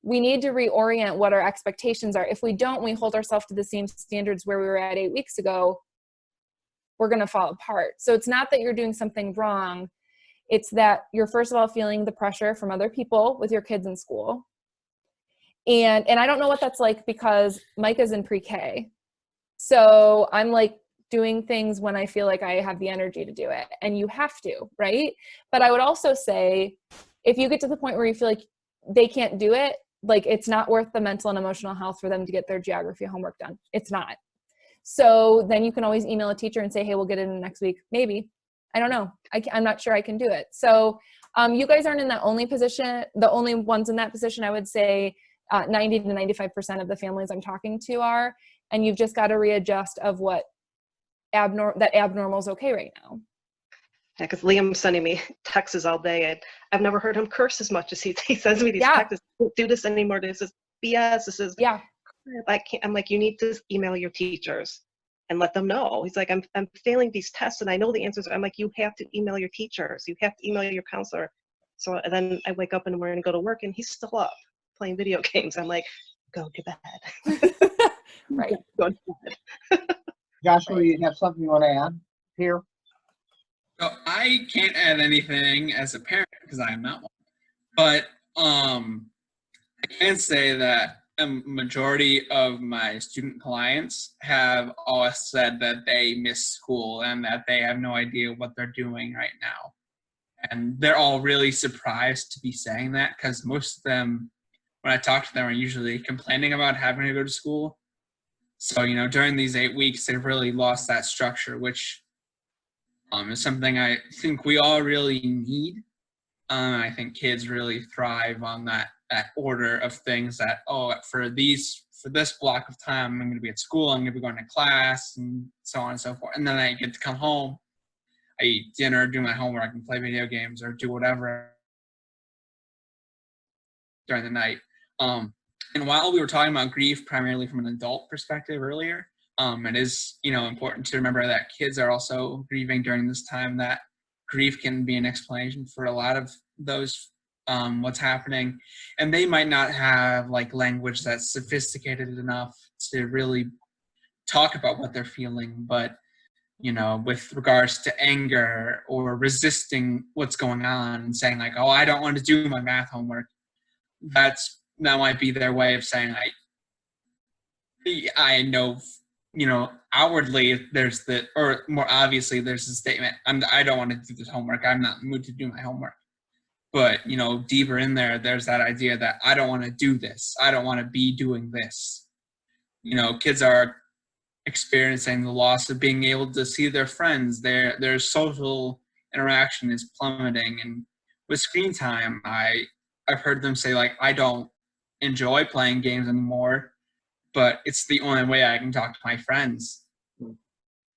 we need to reorient what our expectations are. If we don't, we hold ourselves to the same standards where we were at 8 weeks ago, we're going to fall apart. So it's not that you're doing something wrong. It's that you're, first of all, feeling the pressure from other people with your kids in school. And I don't know what that's like, because Mike is in pre-K. So I'm like doing things when I feel like I have the energy to do it, and you have to, right? But I would also say, if you get to the point where you feel like they can't do it, like, it's not worth the mental and emotional health for them to get their geography homework done. It's not. So then you can always email a teacher and say, hey, we'll get it in next week. Maybe. I don't know. I'm not sure I can do it. So you guys aren't in that only position, the only ones in that position. I would say 90 to 95% of the families I'm talking to are, and you've just got to readjust of what abnormal is okay right now. Yeah, because Liam's sending me texts all day, and I've never heard him curse as much as he sends me these texts. Don't do this anymore. This is BS. This is I can't. I'm like, you need to email your teachers and let them know. He's like, I'm failing these tests, and I know the answers. I'm like, you have to email your teachers. You have to email your counselor. So then I wake up in the morning and go to work, and he's still up playing video games. I'm like, go to bed. Right. Go to bed. Joshua, you have something you want to add here? I can't add anything as a parent because I am not one. But I can say that a majority of my student clients have always said that they miss school and that they have no idea what they're doing right now. And they're all really surprised to be saying that because most of them, when I talk to them, are usually complaining about having to go to school. So, during these 8 weeks, they've really lost that structure, which is something I think we all really need. I think kids really thrive on that order of things that, for this block of time, I'm going to be at school, I'm going to be going to class, and so on and so forth. And then I get to come home, I eat dinner, do my homework, and play video games or do whatever during the night. And while we were talking about grief primarily from an adult perspective earlier, it is, important to remember that kids are also grieving during this time, that grief can be an explanation for a lot of those, what's happening. And they might not have like language that's sophisticated enough to really talk about what they're feeling, but with regards to anger or resisting what's going on and saying like, I don't want to do my math homework, that might be their way of saying I know, outwardly there's or more obviously there's the statement, I don't want to do this homework, I'm not in the mood to do my homework. But, deeper in there's that idea that I don't want to do this, I don't want to be doing this. Kids are experiencing the loss of being able to see their friends, their social interaction is plummeting. And with screen time, I've heard them say like, I don't enjoy playing games anymore, but it's the only way I can talk to my friends.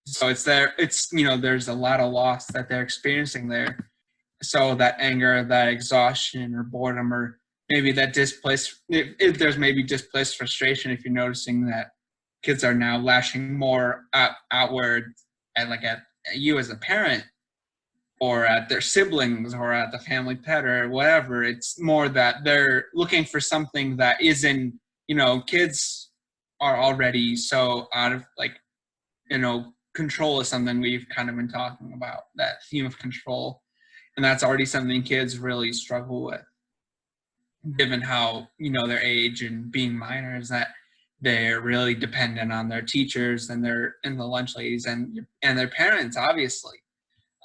So there's a lot of loss that they're experiencing there. So that anger, that exhaustion or boredom, or maybe that if there's maybe displaced frustration, if you're noticing that kids are now lashing more outward at you as a parent, or at their siblings, or at the family pet, or whatever. It's more that they're looking for something that isn't, kids are already so out of control is something we've kind of been talking about, that theme of control. And that's already something kids really struggle with, given how, their age and being minors, that they're really dependent on their teachers and the lunch ladies and their parents, obviously,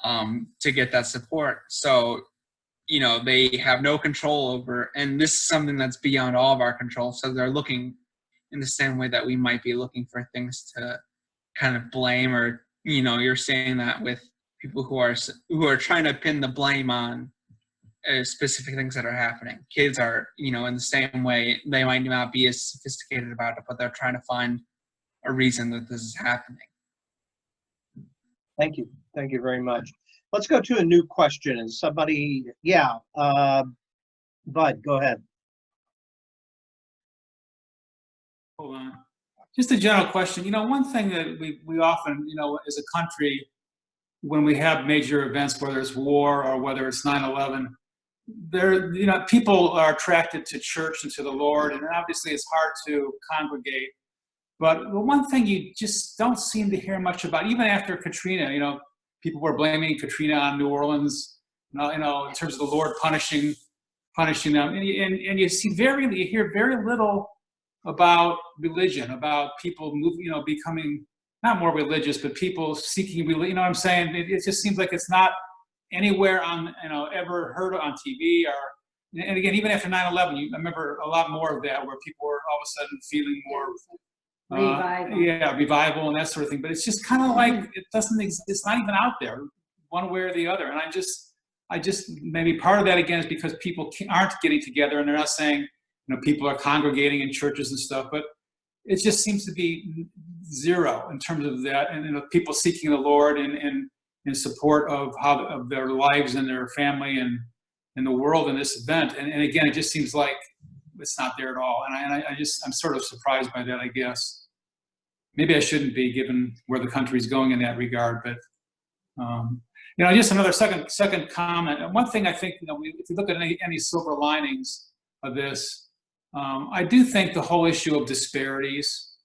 to get that support. So, they have no control over, and this is something that's beyond all of our control. So they're looking in the same way that we might be looking for things to kind of blame, or, you're saying that with people who are trying to pin the blame on specific things that are happening. Kids are, in the same way, they might not be as sophisticated about it, but they're trying to find a reason that this is happening. Thank you. Thank you very much. Let's go to a new question. And somebody, Bud, go ahead. Hold on. Just a general question. One thing that we often, as a country, when we have major events, whether it's war or whether it's 9/11, people are attracted to church and to the Lord, and obviously it's hard to congregate. But the one thing you just don't seem to hear much about, even after Katrina, people were blaming Katrina on New Orleans, in terms of the Lord punishing them, and you hear very little about religion, about people becoming not more religious, but people seeking religion. You know what I'm saying? It just seems like it's not anywhere on, ever heard on TV, and again, even after 9/11, I remember a lot more of that, where people were all of a sudden feeling more revival and that sort of thing. But it's just kind of like it doesn't exist. It's not even out there, one way or the other. And I just maybe part of that again is because people aren't getting together, and they're not saying, people are congregating in churches and stuff, but it just seems to be zero in terms of that, and people seeking the Lord and in support of of their lives and their family and the world in this event. And again, it just seems like it's not there at all. And I'm sort of surprised by that, I guess. Maybe I shouldn't be, given where the country's going in that regard. But just another second comment. And one thing I think, if you look at any silver linings of this, I do think the whole issue of disparities,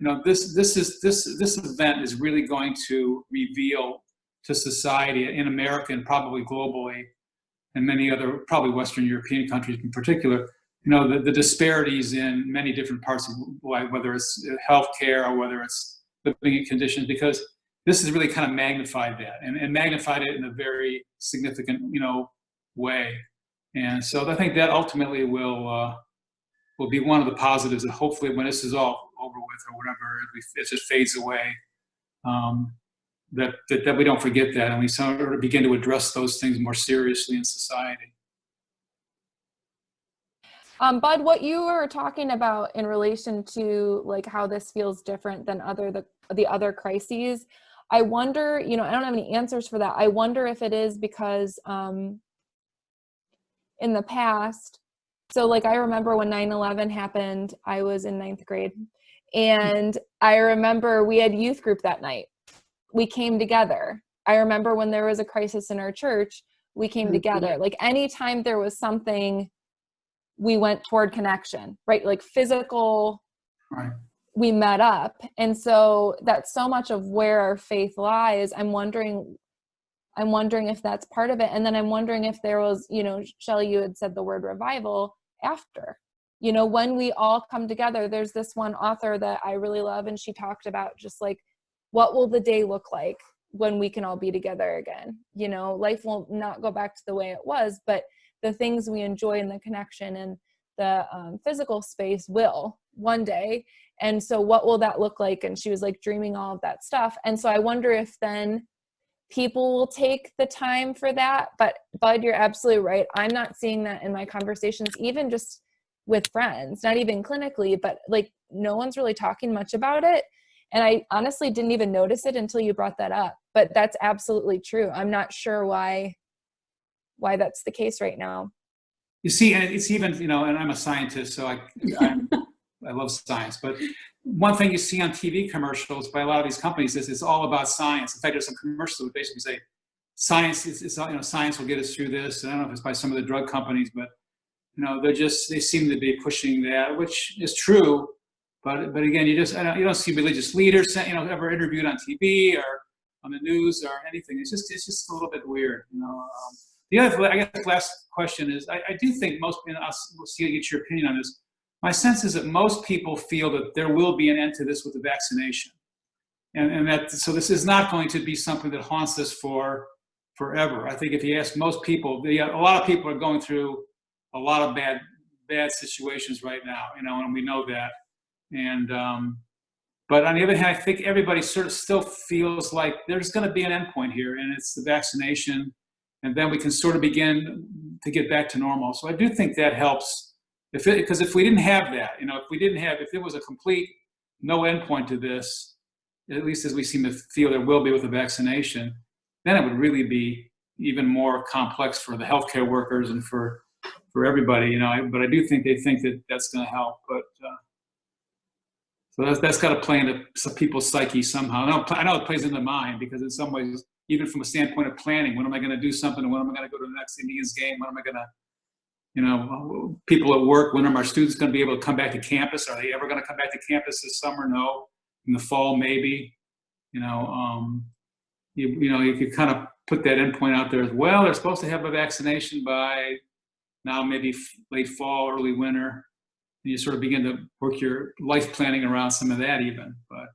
this event is really going to reveal to society in America and probably globally, and many other, probably Western European countries in particular, the disparities in many different parts of life, whether it's healthcare or whether it's living conditions, because this has really kind of magnified that and magnified it in a very significant, way. And so I think that ultimately will be one of the positives, and hopefully when this is all over with or whatever, it just fades away. That we don't forget that, and we sort of begin to address those things more seriously in society. Bud, what you were talking about in relation to like how this feels different than the other crises, I wonder, I don't have any answers for that. I wonder if it is because in the past, so like I remember when 9/11 happened, I was in 9th grade, and I remember we had youth group that night. We came together. I remember when there was a crisis in our church, we came together. Like anytime there was something, we went toward connection, right? Like physical, Right. We met up. And so that's so much of where our faith lies. I'm wondering if that's part of it. And then I'm wondering if there was, Shelley, you had said the word revival after, when we all come together. There's this one author that I really love, and she talked about just like, what will the day look like when we can all be together again? Life will not go back to the way it was, but the things we enjoy in the connection and the physical space will one day. And so what will that look like? And she was like dreaming all of that stuff. And so I wonder if then people will take the time for that. But Bud, you're absolutely right. I'm not seeing that in my conversations, even just with friends, not even clinically, but like no one's really talking much about it. And I honestly didn't even notice it until you brought that up. But that's absolutely true. I'm not sure why that's the case right now. You see, and it's even, and I'm a scientist, so I love science. But one thing you see on TV commercials by a lot of these companies is it's all about science. In fact, there's some commercials that basically say science science will get us through this. And I don't know if it's by some of the drug companies, but they seem to be pushing that, which is true. But again, you don't see religious leaders ever interviewed on TV or on the news or anything. It's just a little bit weird. The other, I guess, last question is, I do think most, we'll see, get your opinion on this. My sense is that most people feel that there will be an end to this with the vaccination, and so this is not going to be something that haunts us forever. I think if you ask most people, a lot of people are going through a lot of bad situations right now, and we know that. And but on the other hand, I think everybody sort of still feels like there's going to be an end point here, and it's the vaccination, and then we can sort of begin to get back to normal. So I do think that helps. Because if we didn't have that, if there was a complete no end point to this, at least as we seem to feel there will be with the vaccination, then it would really be even more complex for the healthcare workers and for everybody, But I do think they think that that's going to help. But so that's got to play into some people's psyche somehow. I know it plays into mine, because in some ways, even from a standpoint of planning, when am I going to do something? And when am I going to go to the next Indians game? When am I going to, people at work, when are my students going to be able to come back to campus? Are they ever going to come back to campus this summer? No. In the fall, maybe. You could kind of put that endpoint out there as well. They're supposed to have a vaccination by now, maybe late fall, early winter. And you sort of begin to work your life planning around some of that even. But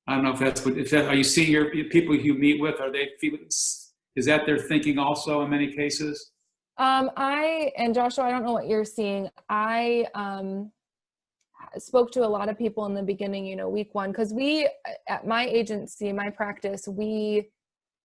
I don't know if are you seeing your people you meet with, are they feeling, is that their thinking also in many cases? And Joshua, I don't know what you're seeing. I spoke to a lot of people in the beginning, week one, because we, at my agency, my practice, we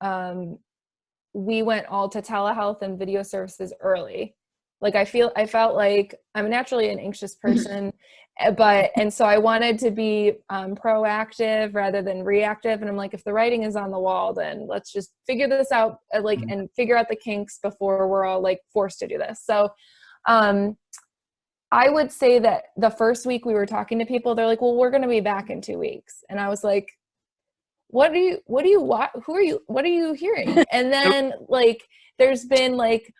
went all to telehealth and video services early. Like I felt like I'm naturally an anxious person, and so I wanted to be proactive rather than reactive. And I'm like, if the writing is on the wall, then let's just figure this out, and figure out the kinks before we're all like forced to do this. So, I would say that the first week we were talking to people, they're like, well, we're going to be back in 2 weeks. And I was like, what are you hearing? And then like, there's been like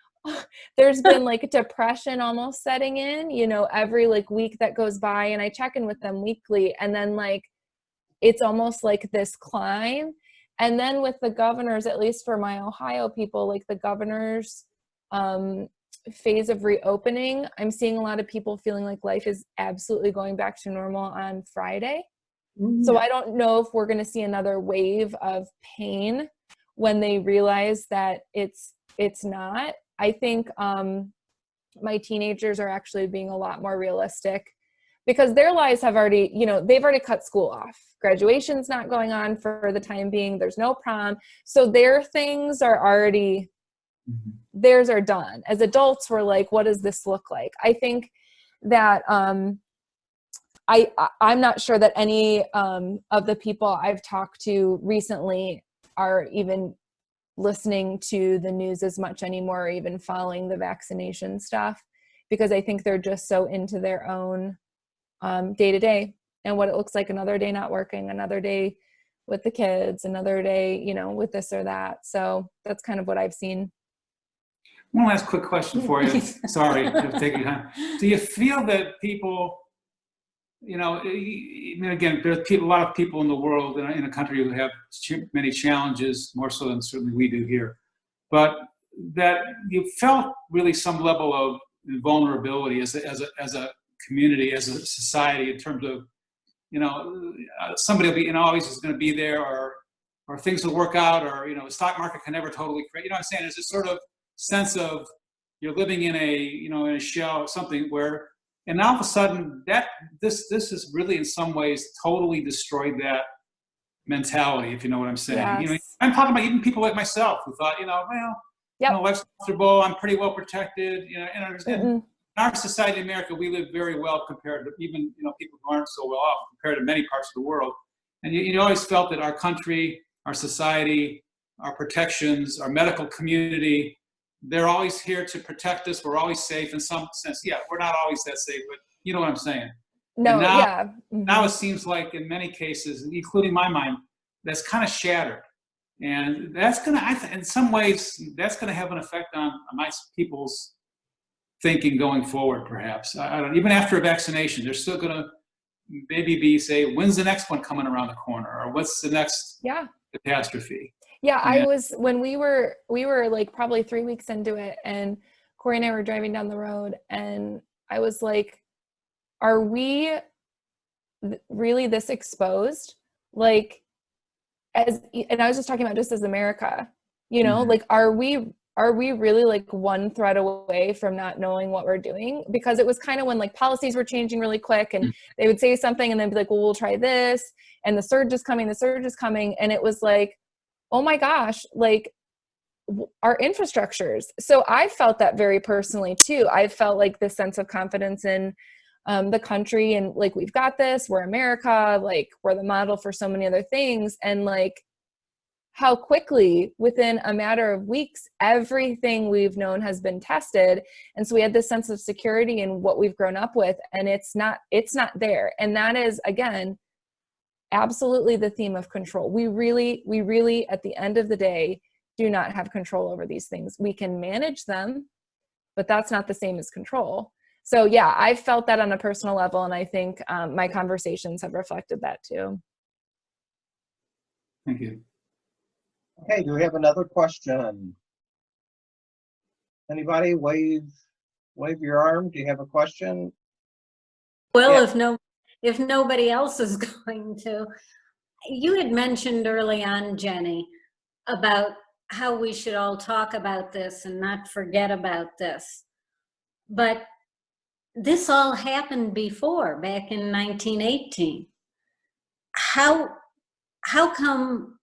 depression almost setting in, every like week that goes by, and I check in with them weekly, and then like, it's almost like this climb. And then with the governors, at least for my Ohio people, like the governor's phase of reopening, I'm seeing a lot of people feeling like life is absolutely going back to normal on Friday. So I don't know if we're going to see another wave of pain when they realize that it's not. I think my teenagers are actually being a lot more realistic because their lives have already, they've already cut school off. Graduation's not going on for the time being. There's no prom. So their things are already, theirs are done. As adults, we're like, what does this look like? I think that I'm not sure that any of the people I've talked to recently are even listening to the news as much anymore, or even following the vaccination stuff, because I think they're just so into their own day to day and what it looks like another day not working, another day with the kids, another day, with this or that. So that's kind of what I've seen. One last quick question for you. Sorry to take your time. Do you feel that people, again, there's a lot of people in the world, in a country who have many challenges, more so than certainly we do here, but that you felt really some level of vulnerability as a community, as a society, in terms of, somebody will be, always is going to be there, or things will work out, or, the stock market can never totally create, what I'm saying? There's this sort of sense of you're living in a shell or something where, and now all of a sudden this has really in some ways totally destroyed that mentality, if you know what I'm saying. Yes. I'm talking about even people like myself who thought, life's comfortable, I'm pretty well protected, in our society in America, we live very well compared to even, people who aren't so well off compared to many parts of the world. And you always felt that our country, our society, our protections, our medical community, they're always here to protect us. We're always safe in some sense. Yeah, we're not always that safe, but you know what I'm saying. No, now, yeah. Now it seems like in many cases, including my mind, that's kind of shattered. And that's going to, in some ways, that's going to have an effect on my people's thinking going forward, perhaps. I don't, even after a vaccination, they're still going to maybe say, when's the next one coming around the corner? Or what's the next catastrophe? Yeah, I was, when we were like probably 3 weeks into it, and Corey and I were driving down the road, and I was like, are we really this exposed? Like, and I was just talking about just as America, like, are we really like one thread away from not knowing what we're doing? Because it was kind of when like policies were changing really quick, and they would say something and then be like, well, we'll try this, and the surge is coming. And it was like, oh my gosh, like our infrastructures. So I felt that very personally too. I felt like this sense of confidence in the country, and like, we've got this, we're America, like we're the model for so many other things. And like how quickly within a matter of weeks, everything we've known has been tested. And so we had this sense of security in what we've grown up with, and it's not there. And that is, again, absolutely the theme of control. We really, at the end of the day, do not have control over these things. We can manage them, but that's not the same as control. So yeah, I felt that on a personal level, and I think my conversations have reflected that too. Thank you. Okay, do we have another question? Anybody wave your arm? Do you have a question? Well, if nobody else is going to, you had mentioned early on, Jenny, about how we should all talk about this and not forget about this. But this all happened before, back in 1918. How come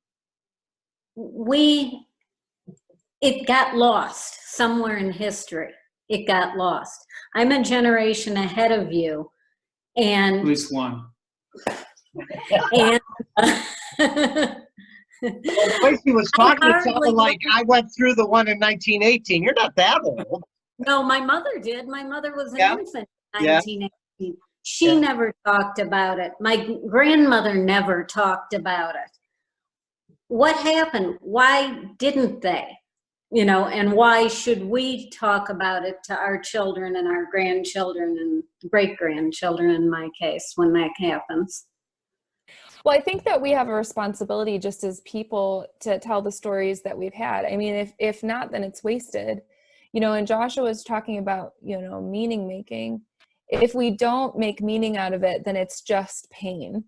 it got lost somewhere in history? It got lost. I'm a generation ahead of you. And at least one. And Well, the way she was talking, it sounded like I went through the one in 1918. You're not that old. No, my mother did. My mother was an infant in 1918. She never talked about it. My grandmother never talked about it. What happened? Why didn't they? And why should we talk about it to our children and our grandchildren and great-grandchildren, in my case, when that happens? Well, I think that we have a responsibility just as people to tell the stories that we've had. I mean, if not, then it's wasted. You know, and Joshua was talking about, you know, meaning making. If we don't make meaning out of it, then it's just pain.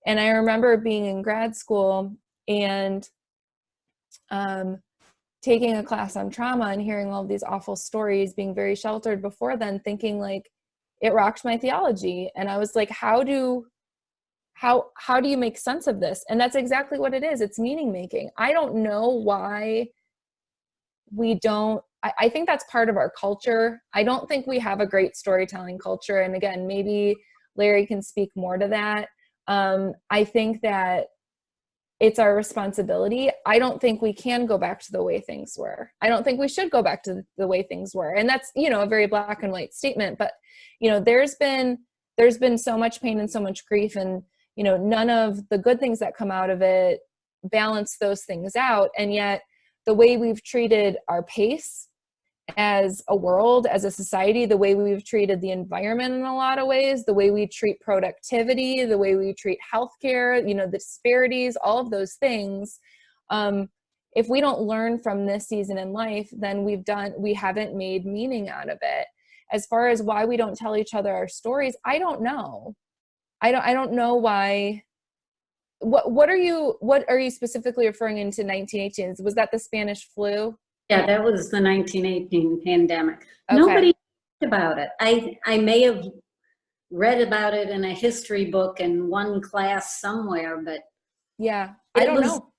And I remember being in grad school and taking a class on trauma and hearing all of these awful stories, being very sheltered before then, thinking like it rocked my theology. And I was like, how do you make sense of this? And that's exactly what it is. It's meaning making. I don't know why we don't, I think that's part of our culture. I don't think we have a great storytelling culture. And again, maybe Larry can speak more to that. I think that it's our responsibility. I don't think we can go back to the way things were. I don't think we should go back to the way things were. And that's, you know, a very black and white statement, but you know, there's been so much pain and so much grief, and you know, none of the good things that come out of it balance those things out. And yet the way we've treated our pace as a world, as a society, the way we've treated the environment in a lot of ways, the way we treat productivity, the way we treat healthcare, you know, the disparities, all of those things. If we don't learn from this season in life, then we haven't made meaning out of it. As far as why we don't tell each other our stories, I don't know. I don't know why. What are you specifically referring into 1918? Was that the Spanish flu? Yeah, that was the 1918 pandemic. Okay. Nobody talked about it. I may have read about it in a history book in one class somewhere, but yeah, I don't know.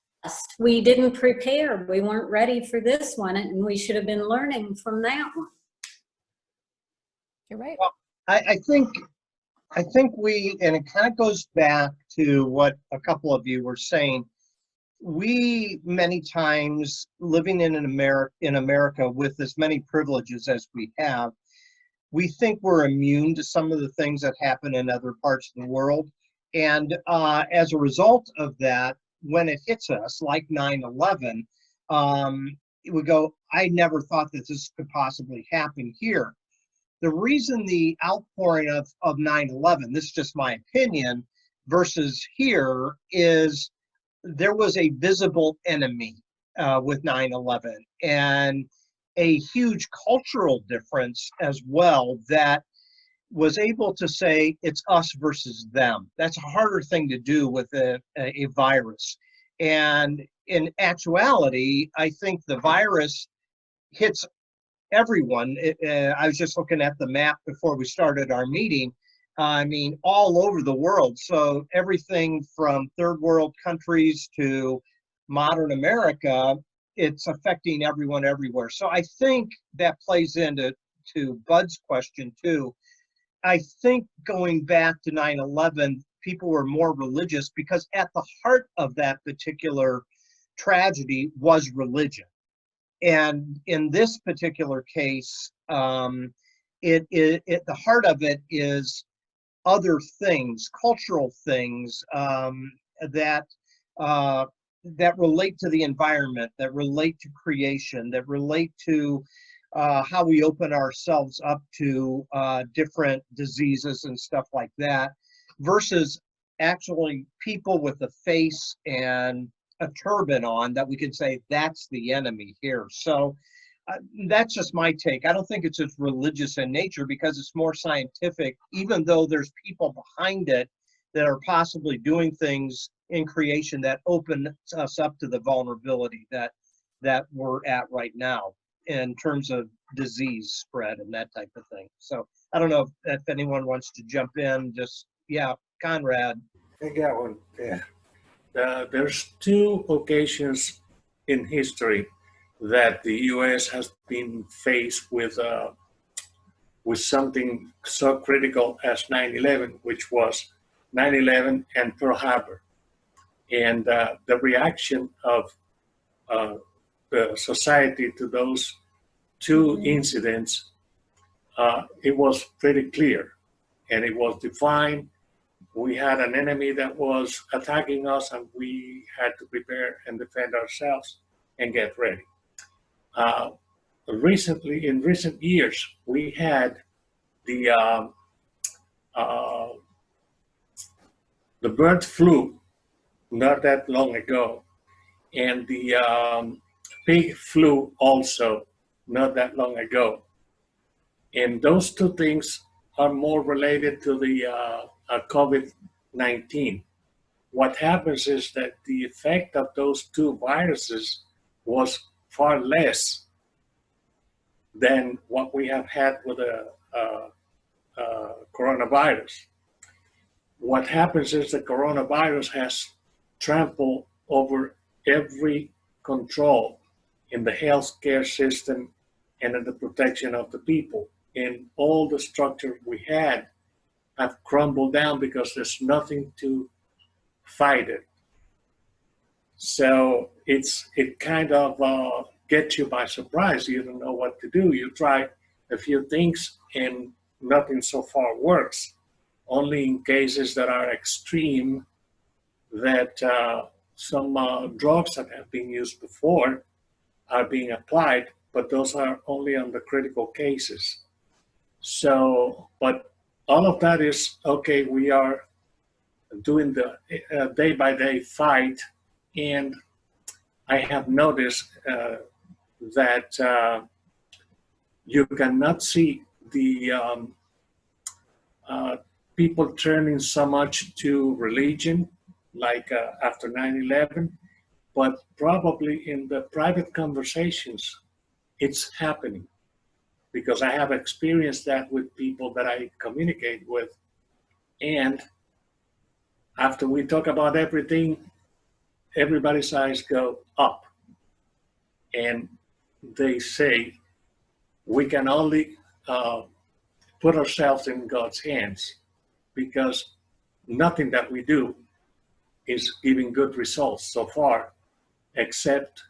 We didn't prepare. We weren't ready for this one, and we should have been learning from that one. You're right. Well, I think we, and it kind of goes back to what a couple of you were saying. We many times living in America with as many privileges as we have, we think we're immune to some of the things that happen in other parts of the world. And as a result of that, when it hits us, like 9/11, we go, I never thought that this could possibly happen here. The reason the outpouring of 9/11, this is just my opinion, versus here is there was a visible enemy with 9/11 and a huge cultural difference as well that was able to say it's us versus them. That's a harder thing to do with a virus. And in actuality, I think the virus hits everyone. I was just looking at the map before we started our meeting. I mean, all over the world. So everything from third world countries to modern America, it's affecting everyone everywhere. So I think that plays into Bud's question too. I think going back to 9/11, people were more religious because at the heart of that particular tragedy was religion. And in this particular case, the heart of it is other things, cultural things that relate to the environment, that relate to creation, that relate to how we open ourselves up to different diseases and stuff like that, versus actually people with a face and a turban on that we could say that's the enemy here. So that's just my take. I don't think it's as religious in nature because it's more scientific, even though there's people behind it that are possibly doing things in creation that open us up to the vulnerability that we're at right now in terms of disease spread and that type of thing. So I don't know if anyone wants to jump in. Just, yeah, Conrad. I got one. Yeah. There's two occasions in history that the U.S. has been faced with something so critical as 9/11, which was 9/11 and Pearl Harbor, and the reaction of the society to those two incidents. It was pretty clear, and it was defined. We had an enemy that was attacking us, and we had to prepare and defend ourselves and get ready. In recent years, we had the bird flu not that long ago, and the pig flu also not that long ago. And those two things are more related to the COVID-19. What happens is that the effect of those two viruses was far less than what we have had with the coronavirus. What happens is the coronavirus has trampled over every control in the healthcare system and in the protection of the people. And all the structure we had have crumbled down because there's nothing to fight it. So it kind of gets you by surprise. You don't know what to do. You try a few things and nothing so far works. Only in cases that are extreme, that some drugs that have been used before are being applied, but those are only on the critical cases. So, but all of that is, okay, we are doing the day-by-day fight, and I have noticed that you cannot see the people turning so much to religion like after 9/11, but probably in the private conversations, it's happening, because I have experienced that with people that I communicate with. And after we talk about everything, everybody's eyes go up. And they say, we can only put ourselves in God's hands, because nothing that we do is giving good results so far, except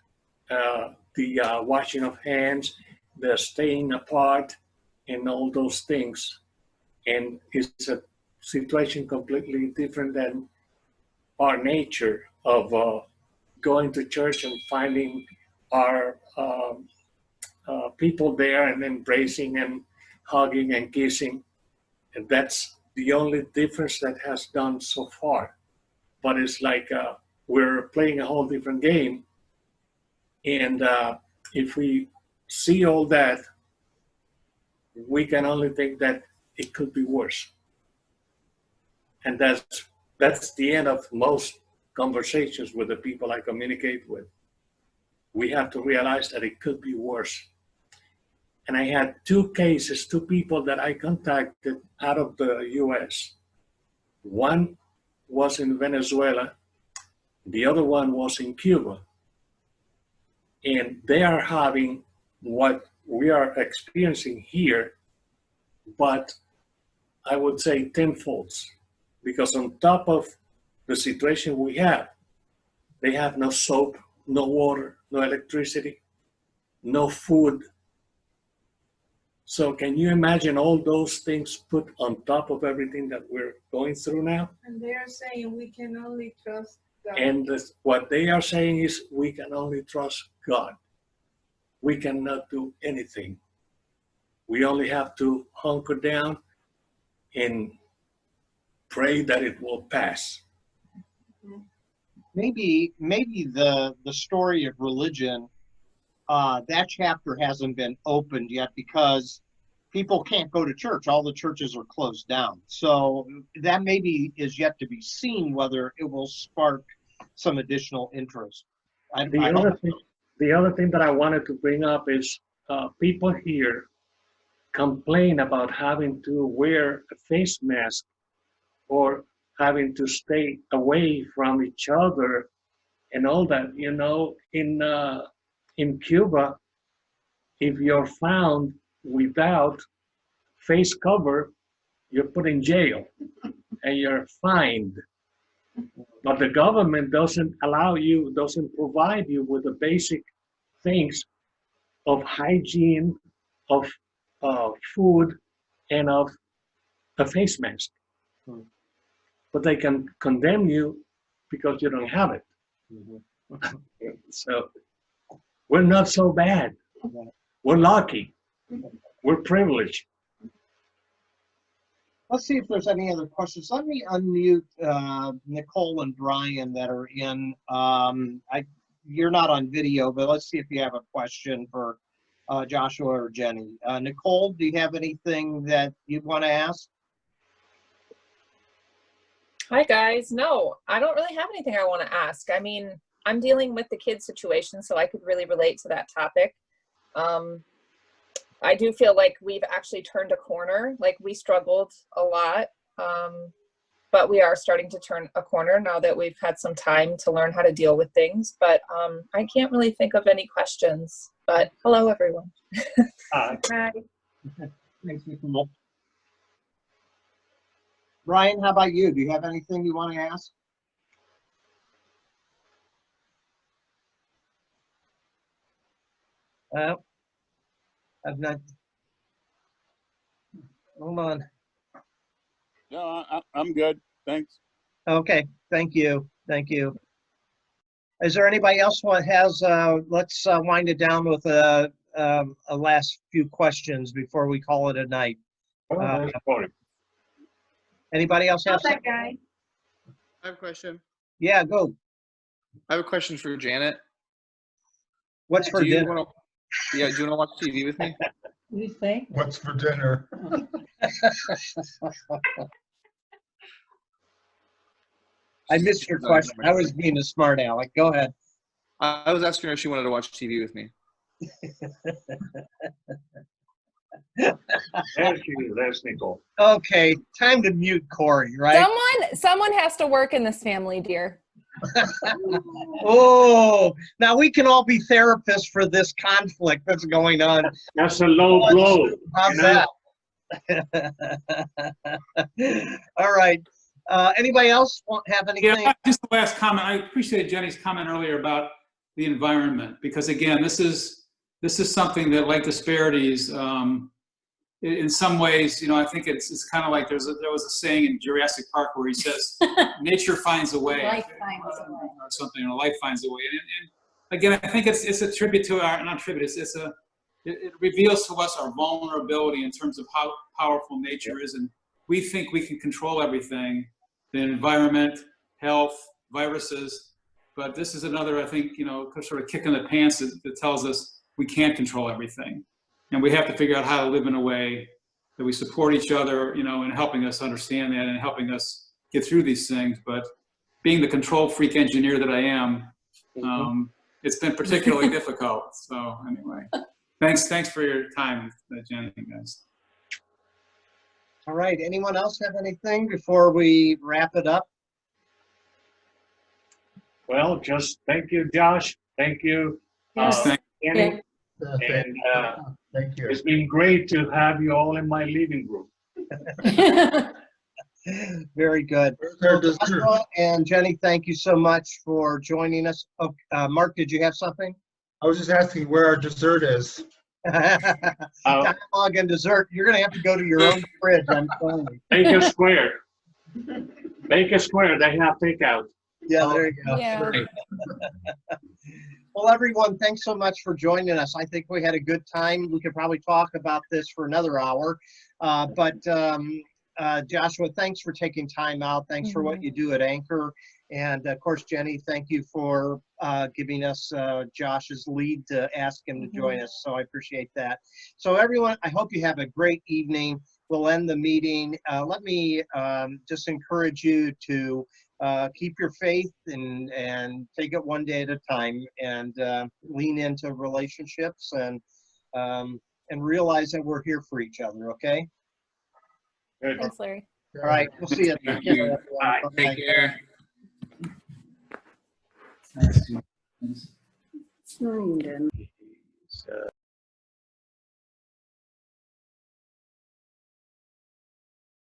the washing of hands, the staying apart, and all those things. And it's a situation completely different than our nature of going to church and finding our people there and embracing and hugging and kissing. And that's the only difference that has done so far. But it's like we're playing a whole different game. And if we see all that, we can only think that it could be worse. And that's the end of most conversations with the people I communicate with. We have to realize that it could be worse. And I had two people that I contacted out of the US. One was in Venezuela, the other one was in Cuba. And they are having what we are experiencing here, but I would say tenfolds, because on top of the situation we have, they have no soap, no water, no electricity, no food. So can you imagine all those things put on top of everything that we're going through now? And they are saying we can only trust God. And what they are saying is we can only trust God. We cannot do anything. We only have to hunker down and pray that it will pass. Maybe the story of religion, that chapter hasn't been opened yet because people can't go to church. All the churches are closed down. So that maybe is yet to be seen whether it will spark some additional interest. The other thing that I wanted to bring up is people here complain about having to wear a face mask or having to stay away from each other and all that. You know, in Cuba, if you're found without face cover, you're put in jail and you're fined. But the government doesn't provide you with the basic things of hygiene, of food, and of a face mask. But they can condemn you because you don't have it. So we're not so bad. We're lucky. We're privileged. Let's see if there's any other questions. Let me unmute Nicole and Brian that are in. You're not on video, but let's see if you have a question for Joshua or Jenny. Nicole, do you have anything that you want to ask? Hi guys. No, I don't really have anything I want to ask. I mean, I'm dealing with the kid situation, so I could really relate to that topic. I do feel like we've actually turned a corner. Like we struggled a lot, but we are starting to turn a corner now that we've had some time to learn how to deal with things. But I can't really think of any questions. But hello, everyone. Hi. Hi. Thanks, Nicole. Brian, how about you? Do you have anything you want to ask? I've not. Hold on. No, I'm good. Thanks. Okay, thank you. Thank you. Is there anybody else who has, let's wind it down with a last few questions before we call it a night. Anybody else have something? guy. I have a question. Yeah, go. I have a question for Janet. What's for Do you dinner? wanna- Yeah, do you want to watch TV with me? You think? What's for dinner? I missed your question. I was being a smart aleck. Go ahead. I was asking her if she wanted to watch TV with me. There she is. There's Nicole. Okay, time to mute Corey, right? Someone has to work in this family, dear. Oh, now we can all be therapists for this conflict that's going on. That's a low blow. How's you know? that? All right. Anybody else have anything? Yeah, just the last comment. I appreciate Jenny's comment earlier about the environment, because again, this is something that, like disparities, in some ways, you know, I think it's kind of like there was a saying in Jurassic Park where he says, "Nature finds a way," Life finds a way. or something, or life finds a way. And again, I think it's a tribute to our, not tribute, it reveals to us our vulnerability in terms of how powerful nature is, and we think we can control everything, the environment, health, viruses, but this is another, I think, you know, sort of kick in the pants that tells us we can't control everything. And we have to figure out how to live in a way that we support each other, you know, and helping us understand that and helping us get through these things. But being the control freak engineer that I am, it's been particularly difficult. So anyway, thanks for your time, Jenny, guys. All right. Anyone else have anything before we wrap it up? Well, just thank you, Josh. Thank you, Jenny. And Thank you. it's been great to have you all in my living room. Very good. So, Joshua and Jenny, thank you so much for joining us. Oh, Mark, did you have something? I was just asking where our dessert is. Dialogue and dessert. You're going to have to go to your own fridge, I'm telling you. Baker Square. Baker Square, they have takeout. Yeah, there you go. Yeah. Well, everyone, thanks so much for joining us. I think we had a good time. We could probably talk about this for another hour. Joshua, thanks for taking time out. Thanks for what you do at Anchor. And of course, Jenny, thank you for giving us Josh's lead to ask him to join us. So I appreciate that. So everyone, I hope you have a great evening. We'll end the meeting. Let me just encourage you to keep your faith and take it one day at a time, and lean into relationships and realize that we're here for each other. Okay. Thanks, Larry. All right. We'll see you. Thank you. Bye. Take care. Signed in.